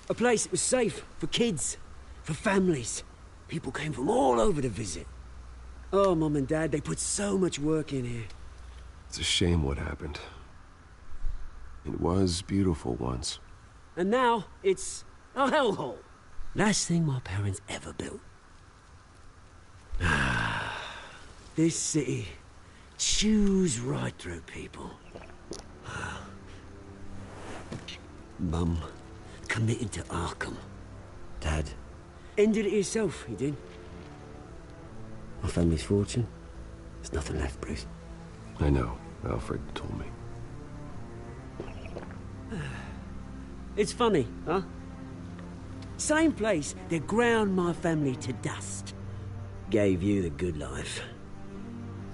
A place that was safe for kids, for families. People came from all over to visit. Oh, Mum and Dad, they put so much work in here. It's a shame what happened. It was beautiful once. And now, it's a hellhole. Last thing my parents ever built. This city chews right through people. Mum committed to Arkham. Dad ended it himself, he did. My family's fortune, there's nothing left, Bruce. I know. Alfred told me. It's funny, huh? Same place that ground my family to dust. Gave you the good life.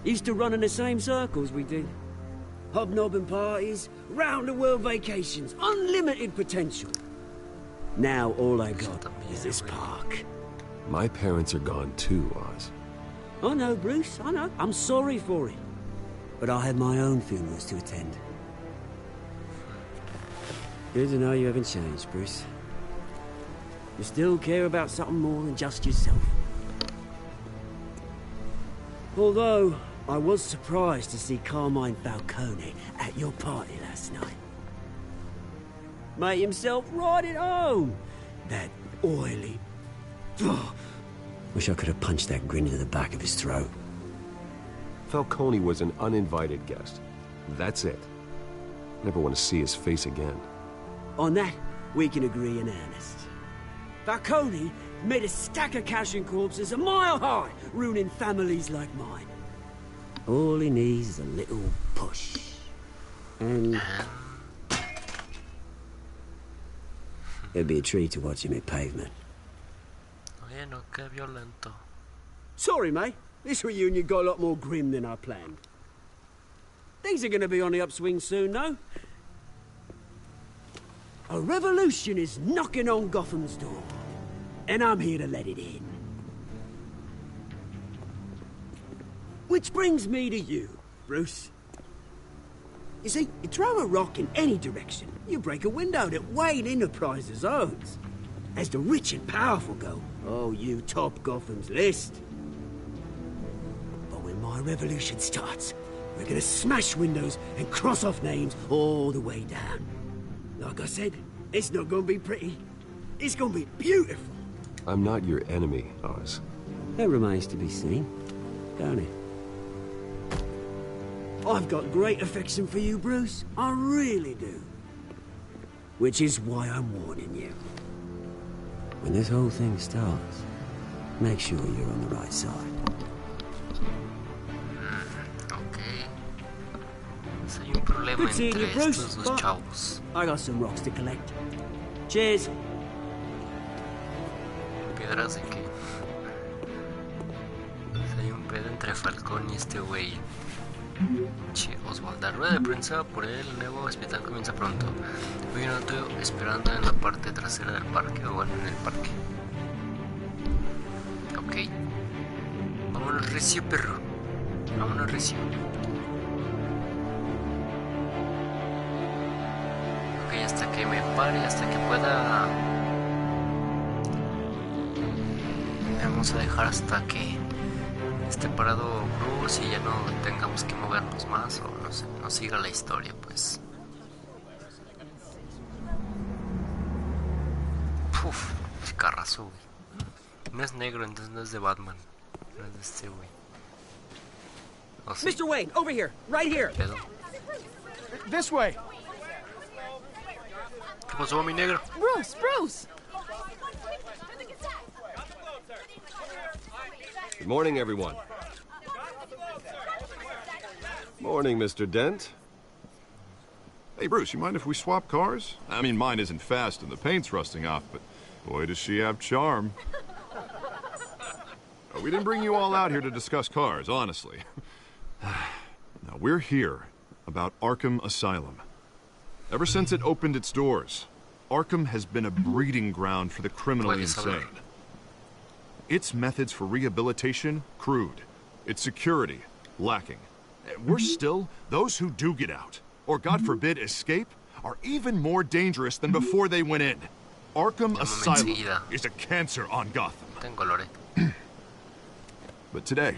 Used to run in the same circles we did. Hobnobbing parties, round-the-world vacations, unlimited potential. Now all I got is this park. My parents are gone too, Oz. I know, Bruce, I know. I'm sorry for it. But I had my own funerals to attend. Good to know you haven't changed, Bruce. You still care about something more than just yourself. Although, I was surprised to see Carmine Falcone at your party last night. Made himself right at home. That oily... Wish I could have punched that grin into the back of his throat. Falcone was an uninvited guest. That's it. Never want to see his face again. On that, we can agree in earnest. Falcone made a stack of cash and corpses a mile high, ruining families like mine. All he needs is a little push. And... it'd be a treat to watch him hit pavement. Bueno, qué violento. Sorry, mate. This reunion got a lot more grim than I planned. Things are going to be on the upswing soon, though. A revolution is knocking on Gotham's door, and I'm here to let it in. Which brings me to you, Bruce. You see, you throw a rock in any direction, you break a window that Wayne Enterprises owns. As the rich and powerful go, oh, you top Gotham's list. But when my revolution starts, we're gonna smash windows and cross off names all the way down. Like I said, it's not gonna be pretty. It's gonna be beautiful. I'm not your enemy, Oz. That remains to be seen, don't it? I've got great affection for you, Bruce. I really do. Which is why I'm warning you. When this whole thing starts, make sure you're on the right side. Okay. So hay un problema Good seeing entre you, Bruce, estos dos but chavos. I got some rocks to collect. Cheers. Piedras de qué. Hay un pedo entre Falcón y este güey. Che, Oswald, la rueda de prensa por el nuevo hospital comienza pronto. Hoy no estoy esperando en la parte trasera del parque, o bueno, en el parque. Ok. Vámonos recio, perro. Vámonos recio. Ok, hasta que me pare, hasta que pueda... Vamos a dejar hasta que esté parado Bruce y ya no tengamos que movernos más, o no sé, no siga la historia, pues. Uf, carrazo, güey. No es negro, entonces no es de Batman. No es de este güey. ¿O sí? Mr. Wayne, over here, right here. ¿Pedo? This way. ¿Qué pasó, mi negro? Bruce, Bruce! Good morning, everyone. Morning, Mr. Dent. Hey, Bruce, you mind if we swap cars? I mean, mine isn't fast and the paint's rusting off, but boy, does she have charm. We didn't bring you all out here to discuss cars, honestly. Now, we're here about Arkham Asylum. Ever since it opened its doors, Arkham has been a breeding ground for the criminally insane. Its methods for rehabilitation, crude. Its security, lacking. Worse still, those who do get out, or God forbid escape, are even more dangerous than before they went in. Arkham Asylum is a cancer on Gotham. But today,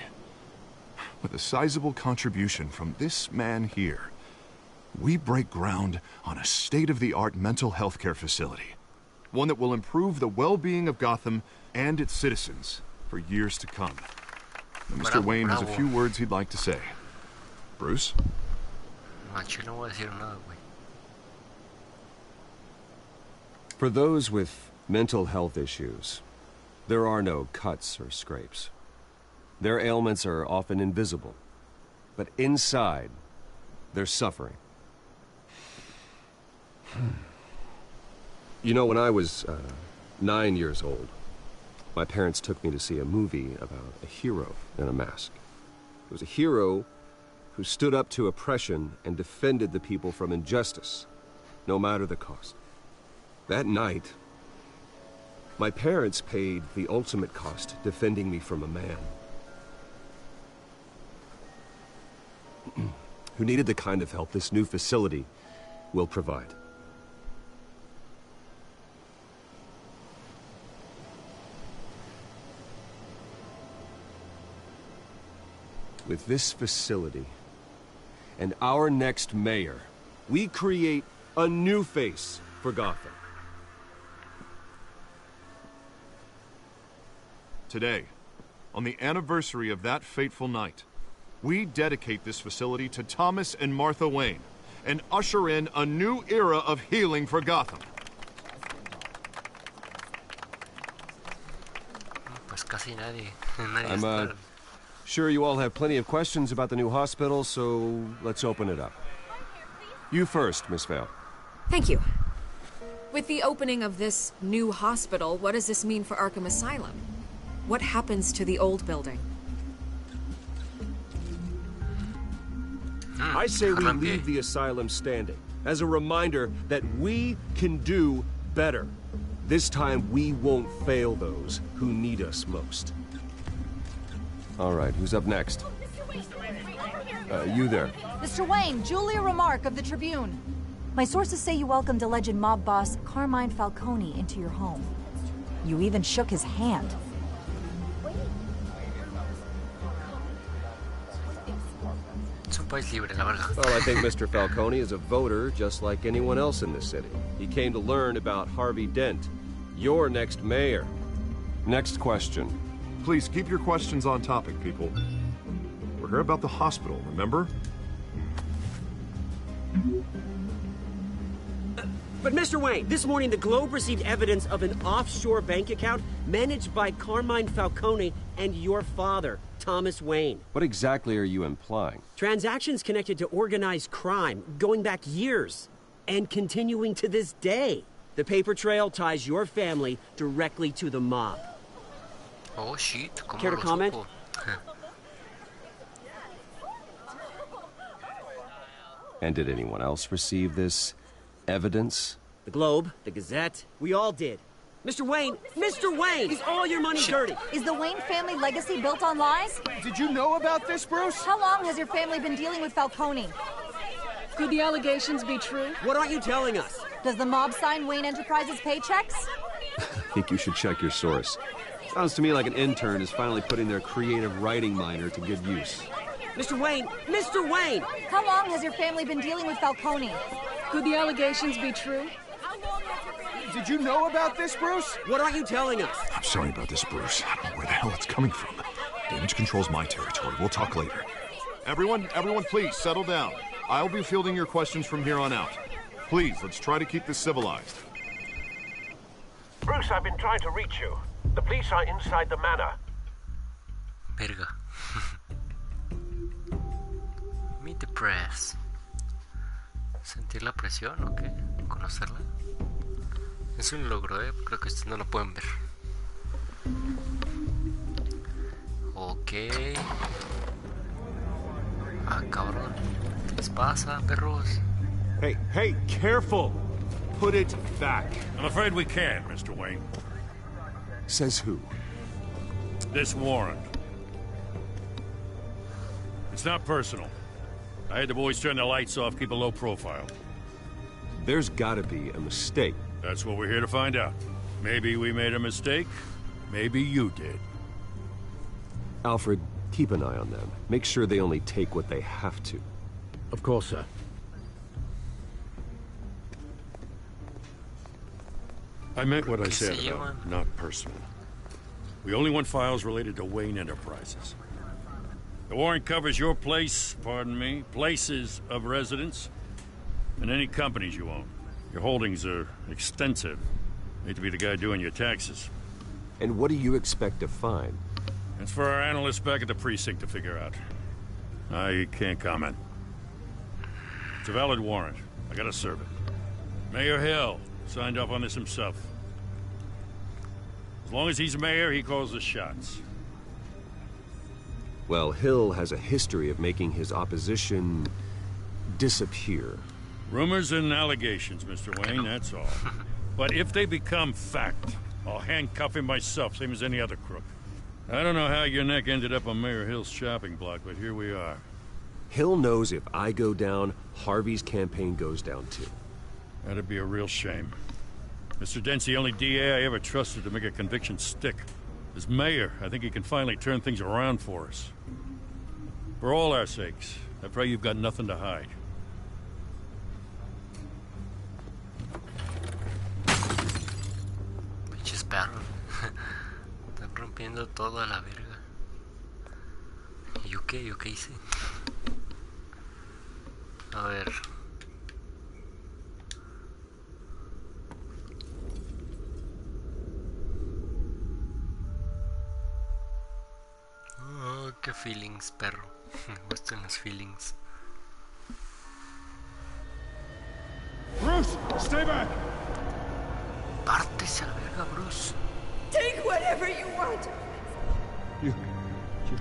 with a sizable contribution from this man here, we break ground on a state-of-the-art mental health care facility. One that will improve the well-being of Gotham and its citizens for years to come. Now, Mr. Wayne has a few words he'd like to say. Bruce? For those with mental health issues, there are no cuts or scrapes. Their ailments are often invisible, but inside, they're suffering. You know, when I was 9 years old, my parents took me to see a movie about a hero in a mask. It was a hero who stood up to oppression and defended the people from injustice, no matter the cost. That night, my parents paid the ultimate cost defending me from a man who needed the kind of help this new facility will provide. With this facility and our next mayor, we create a new face for Gotham. Today, on the anniversary of that fateful night, we dedicate this facility to Thomas and Martha Wayne and usher in a new era of healing for Gotham. Pues casi nadie I'm sure you all have plenty of questions about the new hospital, so let's open it up. You first, Miss Vale. Thank you. With the opening of this new hospital, what does this mean for Arkham Asylum? What happens to the old building? I say we leave the asylum standing, as a reminder that we can do better. This time, we won't fail those who need us most. All right, who's up next? You there. Mr. Wayne, Julia Remark of the Tribune. My sources say you welcomed alleged mob boss Carmine Falcone into your home. You even shook his hand. Well, I think Mr. Falcone is a voter just like anyone else in this city. He came to learn about Harvey Dent, your next mayor. Next question. Please keep your questions on topic, people. We're here about the hospital, remember? But Mr. Wayne, this morning the Globe received evidence of an offshore bank account managed by Carmine Falcone and your father, Thomas Wayne. What exactly are you implying? Transactions connected to organized crime, going back years, and continuing to this day. The paper trail ties your family directly to the mob. Oh shit, Care to comment? And did anyone else receive this evidence? The Globe, the Gazette, we all did. Mr. Wayne, is all your money dirty? Is the Wayne family legacy built on lies? Did you know about this, Bruce? How long has your family been dealing with Falcone? Could the allegations be true? What aren't you telling us? Does the mob sign Wayne Enterprises paychecks? I think you should check your source. Sounds to me like an intern is finally putting their creative writing minor to good use. Mr. Wayne! How long has your family been dealing with Falcone? Could the allegations be true? Did you know about this, Bruce? What aren't you telling us? I'm sorry about this, Bruce. I don't know where the hell it's coming from. Damage control's my territory. We'll talk later. Everyone, please, settle down. I'll be fielding your questions from here on out. Please, let's try to keep this civilized. Bruce, I've been trying to reach you. The police are inside the manor. Verga. Meet the press. ¿Sentir la presión o qué? ¿Conocerla? Es un logro, creo que ustedes no lo pueden ver. Ok. Ah, cabrón. ¿Qué les pasa, perros? Hey, careful! Put it back. I'm afraid we can't, Mr. Wayne. Says who? This warrant. It's not personal. I had the boys turn the lights off, keep a low profile. There's gotta be a mistake. That's what we're here to find out. Maybe we made a mistake. Maybe you did. Alfred, keep an eye on them. Make sure they only take what they have to. Of course, sir. I meant what I said about not personal. We only want files related to Wayne Enterprises. The warrant covers your place, places of residence, and any companies you own. Your holdings are extensive. Hate to be the guy doing your taxes. And what do you expect to find? It's for our analysts back at the precinct to figure out. I can't comment. It's a valid warrant. I gotta serve it. Mayor Hill signed off on this himself. As long as he's mayor, he calls the shots. Well, Hill has a history of making his opposition disappear. Rumors and allegations, Mr. Wayne, that's all. But if they become fact, I'll handcuff him myself, same as any other crook. I don't know how your neck ended up on Mayor Hill's shopping block, but here we are. Hill knows if I go down, Harvey's campaign goes down too. That'd be a real shame. Mr. Dent's the only DA I ever trusted to make a conviction stick. As mayor, I think he can finally turn things around for us. For all our sakes, I pray you've got nothing to hide. Pinches perros. Están rompiendo todo a la verga. ¿Y yo qué? ¿Yo qué hice? A ver. Oh, qué feelings, perro. Me gustan los feelings. Bruce, stay back! Pártese a la verga, Bruce. Take whatever you want. You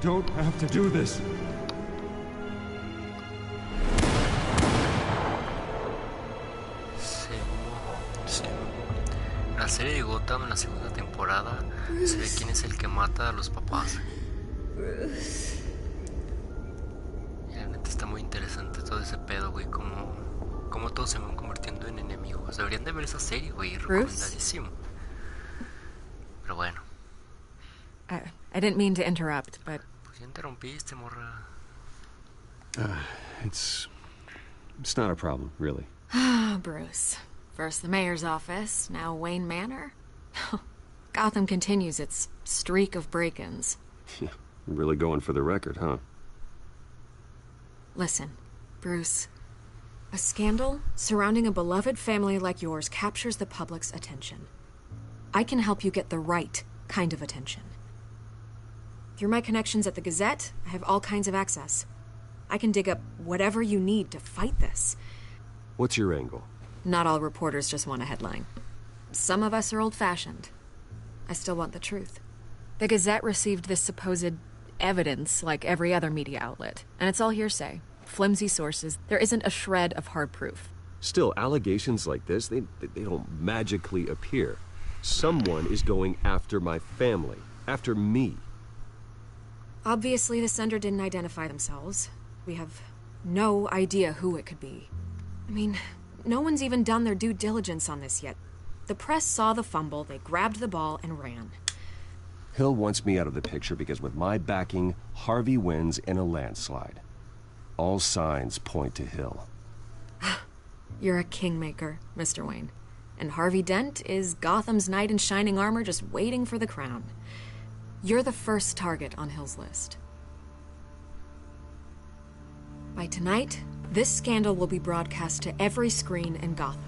don't have to do this. La serie de Gotham en la segunda temporada se ve quién es el que mata a los papás. Y la neta está muy interesante todo ese pedo, güey, como todos se van convirtiendo en enemigos. Deberían de ver esa serie, güey, recomendadísimo. Pero bueno. I didn't mean to interrupt, but... ¿Por qué interrumpiste, morra? It's not a problem, really. Ah, Bruce. First the mayor's office, now Wayne Manor. Gotham continues its streak of break-ins. Really going for the record, huh? Listen, Bruce. A scandal surrounding a beloved family like yours captures the public's attention. I can help you get the right kind of attention. Through my connections at the Gazette, I have all kinds of access. I can dig up whatever you need to fight this. What's your angle? Not all reporters just want a headline. Some of us are old-fashioned. I still want the truth. The Gazette received this supposed evidence like every other media outlet, and it's all hearsay. Flimsy sources. There isn't a shred of hard proof. Still, allegations like this, they don't magically appear. Someone is going after my family. After me. Obviously, the sender didn't identify themselves. We have no idea who it could be. I mean, no one's even done their due diligence on this yet. The press saw the fumble, they grabbed the ball and ran. Hill wants me out of the picture because with my backing, Harvey wins in a landslide. All signs point to Hill. You're a kingmaker, Mr. Wayne. And Harvey Dent is Gotham's knight in shining armor just waiting for the crown. You're the first target on Hill's list. By tonight, this scandal will be broadcast to every screen in Gotham.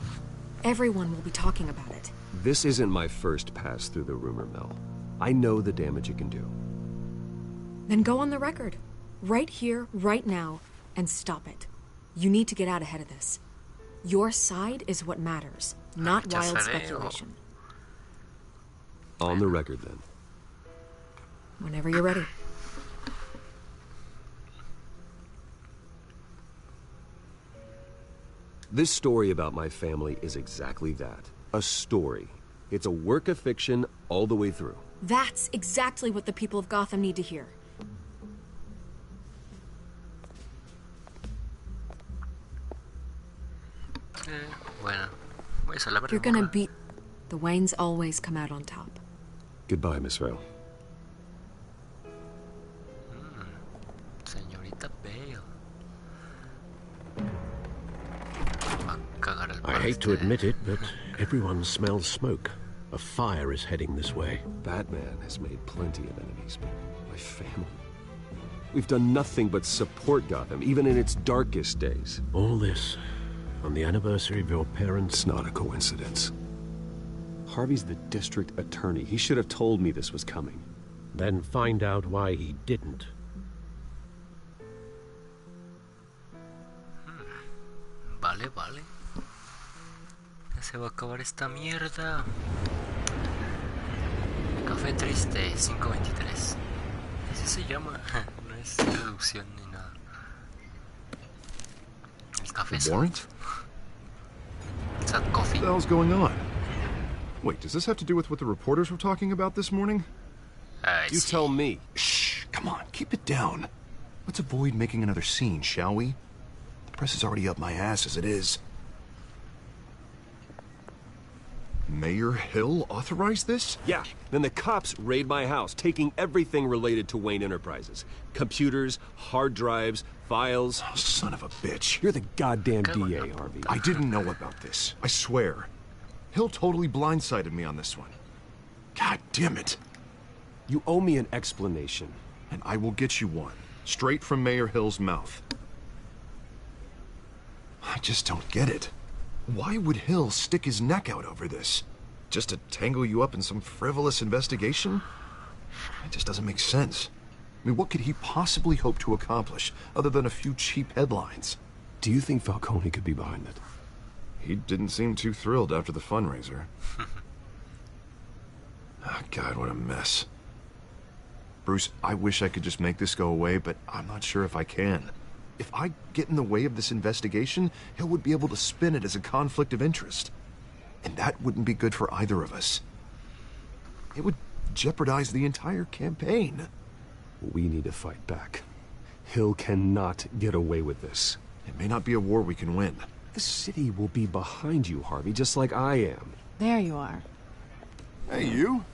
Everyone will be talking about it. This isn't my first pass through the rumor mill. I know the damage it can do. Then go on the record. Right here, right now, and stop it. You need to get out ahead of this. Your side is what matters, not wild speculation. On the record, then. Whenever you're ready. This story about my family is exactly that. A story. It's a work of fiction all the way through. That's exactly what the people of Gotham need to hear. You're gonna beat... The Waynes always come out on top. Goodbye, Miss Vale. Señorita Bale. I hate to admit it, but everyone smells smoke. A fire is heading this way. Batman has made plenty of enemies, but my family... We've done nothing but support Gotham, even in its darkest days. All this, on the anniversary of your parents'... It's not a coincidence. Harvey's the district attorney. He should have told me this was coming. Then find out why he didn't. Vale. Ya se va a acabar esta mierda. Café triste, 5:23. Así se llama. No es traducción ni nada. El café. Warrant? Is that coffee? What the hell's going on? Wait, does this have to do with what the reporters were talking about this morning? You tell me. Shh, come on, keep it down. Let's avoid making another scene, shall we? The press is already up my ass as it is. Mayor Hill authorized this? Yeah, then the cops raid my house, taking everything related to Wayne Enterprises. Computers, hard drives, files. Oh, son of a bitch. You're the goddamn DA, Harvey. I didn't know about this. I swear. Hill totally blindsided me on this one. God damn it. You owe me an explanation. And I will get you one. Straight from Mayor Hill's mouth. I just don't get it. Why would Hill stick his neck out over this? Just to tangle you up in some frivolous investigation? It just doesn't make sense. I mean, what could he possibly hope to accomplish other than a few cheap headlines? Do you think Falcone could be behind it? He didn't seem too thrilled after the fundraiser. Oh, God, what a mess. Bruce, I wish I could just make this go away, but I'm not sure if I can. If I get in the way of this investigation, Hill would be able to spin it as a conflict of interest. And that wouldn't be good for either of us. It would jeopardize the entire campaign. We need to fight back. Hill cannot get away with this. It may not be a war we can win. The city will be behind you, Harvey, just like I am. There you are. Hey, you?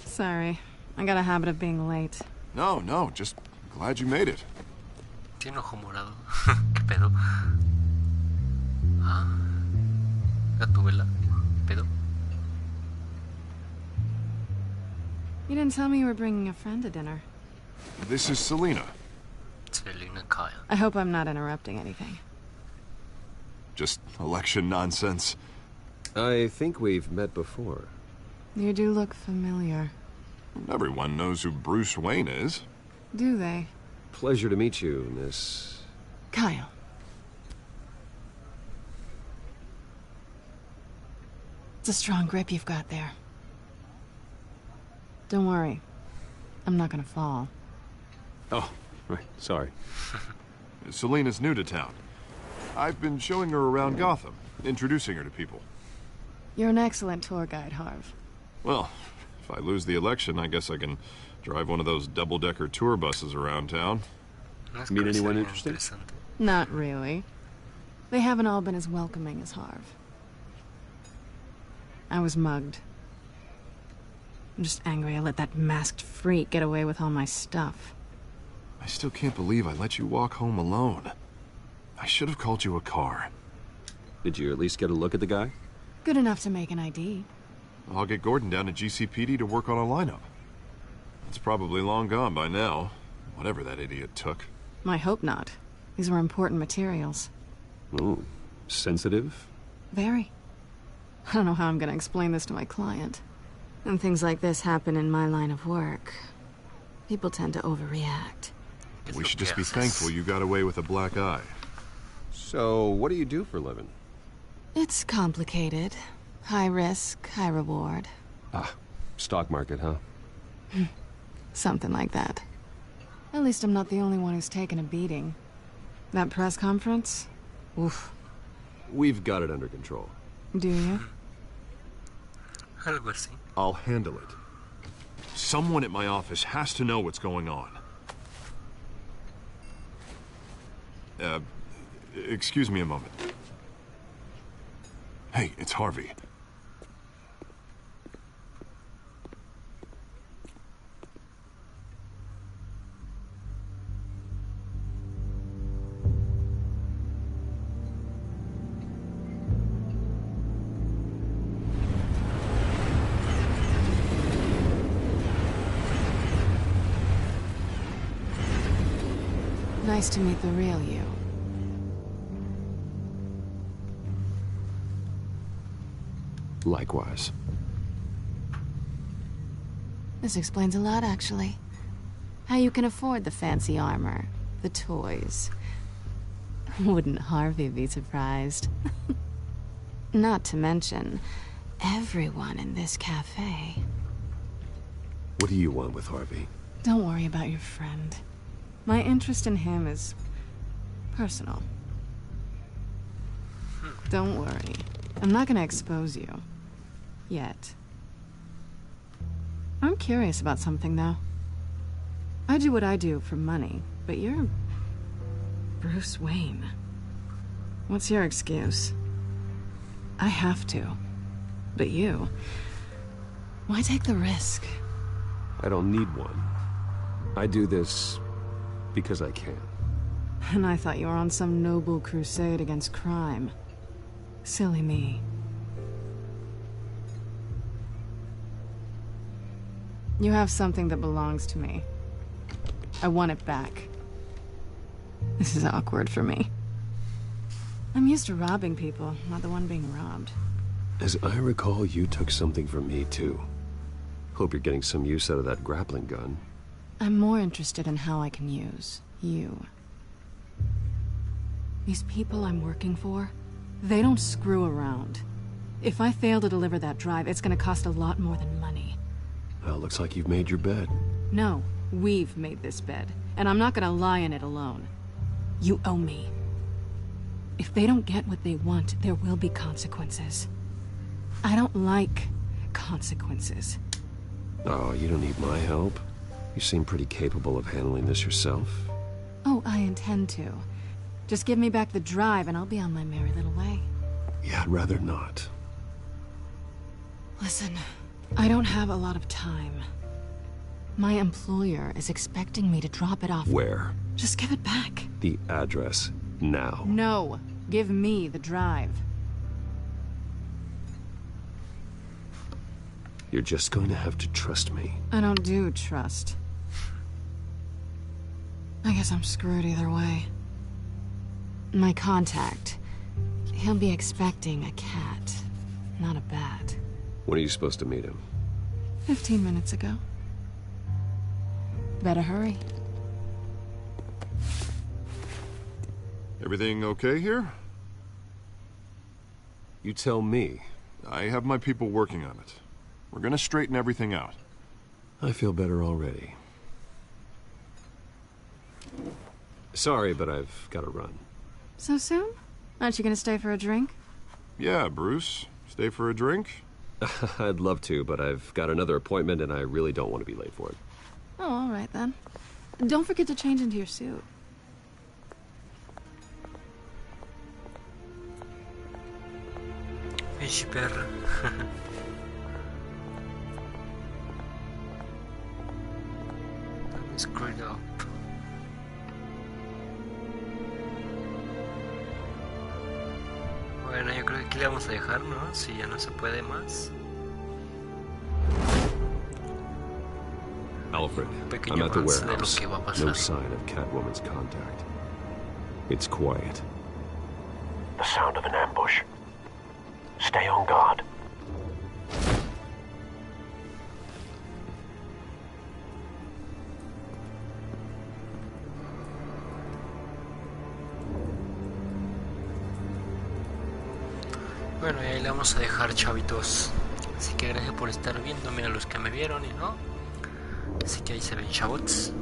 Sorry. I got a habit of being late. No, just glad you made it. Tiene ojo morado. ¿Qué pedo? Ah. Gatúbela. ¿Qué pedo? You didn't tell me you were bringing a friend to dinner. This is Selina. Selina Kyle. I hope I'm not interrupting anything. Just election nonsense. I think we've met before. You do look familiar. Everyone knows who Bruce Wayne is. Do they? Pleasure to meet you, Miss... Kyle. It's a strong grip you've got there. Don't worry. I'm not gonna fall. Oh, right. Sorry. Selina's new to town. I've been showing her around Gotham, introducing her to people. You're an excellent tour guide, Harv. Well, if I lose the election, I guess I can drive one of those double-decker tour buses around town. Meet anyone interesting? Not really. They haven't all been as welcoming as Harv. I was mugged. I'm just angry I let that masked freak get away with all my stuff. I still can't believe I let you walk home alone. I should have called you a car. Did you at least get a look at the guy? Good enough to make an ID. I'll get Gordon down to GCPD to work on a lineup. It's probably long gone by now, whatever that idiot took. I hope not. These were important materials. Ooh, sensitive? Very. I don't know how I'm gonna explain this to my client. When things like this happen in my line of work, people tend to overreact. We should just be thankful you got away with a black eye. So, what do you do for a living? It's complicated. High risk, high reward. Ah, stock market, huh? Something like that. At least I'm not the only one who's taken a beating. That press conference? Oof. We've got it under control. Do you? Algo así. I'll handle it. Someone at my office has to know what's going on. Excuse me a moment. Hey, it's Harvey. Nice to meet the real you. Likewise. This explains a lot, actually. How you can afford the fancy armor, the toys. Wouldn't Harvey be surprised? Not to mention, everyone in this cafe. What do you want with Harvey? Don't worry about your friend. My interest in him is personal. Don't worry. I'm not gonna expose you. Yet. I'm curious about something, though. I do what I do for money, but you're... Bruce Wayne. What's your excuse? I have to. But you... Why take the risk? I don't need one. I do this because I can. And I thought you were on some noble crusade against crime. Silly me. You have something that belongs to me. I want it back. This is awkward for me. I'm used to robbing people, not the one being robbed. As I recall, you took something from me, too. Hope you're getting some use out of that grappling gun. I'm more interested in how I can use you. These people I'm working for, they don't screw around. If I fail to deliver that drive, it's gonna cost a lot more than money. Well, looks like you've made your bed. No, We've made this bed, and I'm not gonna lie in it alone. You owe me. If they don't get what they want, there will be consequences. I don't like consequences. Oh, you don't need my help. You seem pretty capable of handling this yourself. Oh, I intend to. Just give me back the drive and I'll be on my merry little way. Yeah, I'd rather not. Listen, I don't have a lot of time. My employer is expecting me to drop it off. Where? Just give it back. The address, now. No, give me the drive. You're just going to have to trust me. I don't do trust. I guess I'm screwed either way. My contact, he'll be expecting a cat, not a bat. When are you supposed to meet him? 15 minutes ago. Better hurry. Everything okay here? You tell me. I have my people working on it. We're gonna straighten everything out. I feel better already. Sorry, but I've got to run. So soon? Aren't you gonna stay for a drink? Yeah, Bruce. Stay for a drink? I'd love to, but I've got another appointment and I really don't want to be late for it. Oh, all right then. Don't forget to change into your suit. Super. I'm screwed up. Bueno, yo creo que aquí le vamos a dejar, ¿no? Si ya no se puede más. Alfred, I'm at the warehouse. No sign of Catwoman's contact. It's quiet. The sound of an ambush. Stay on guard. Bueno, y ahí le vamos a dejar, chavitos. Así que gracias por estar viendo. Mira los que me vieron y no. Así que ahí se ven, chavos.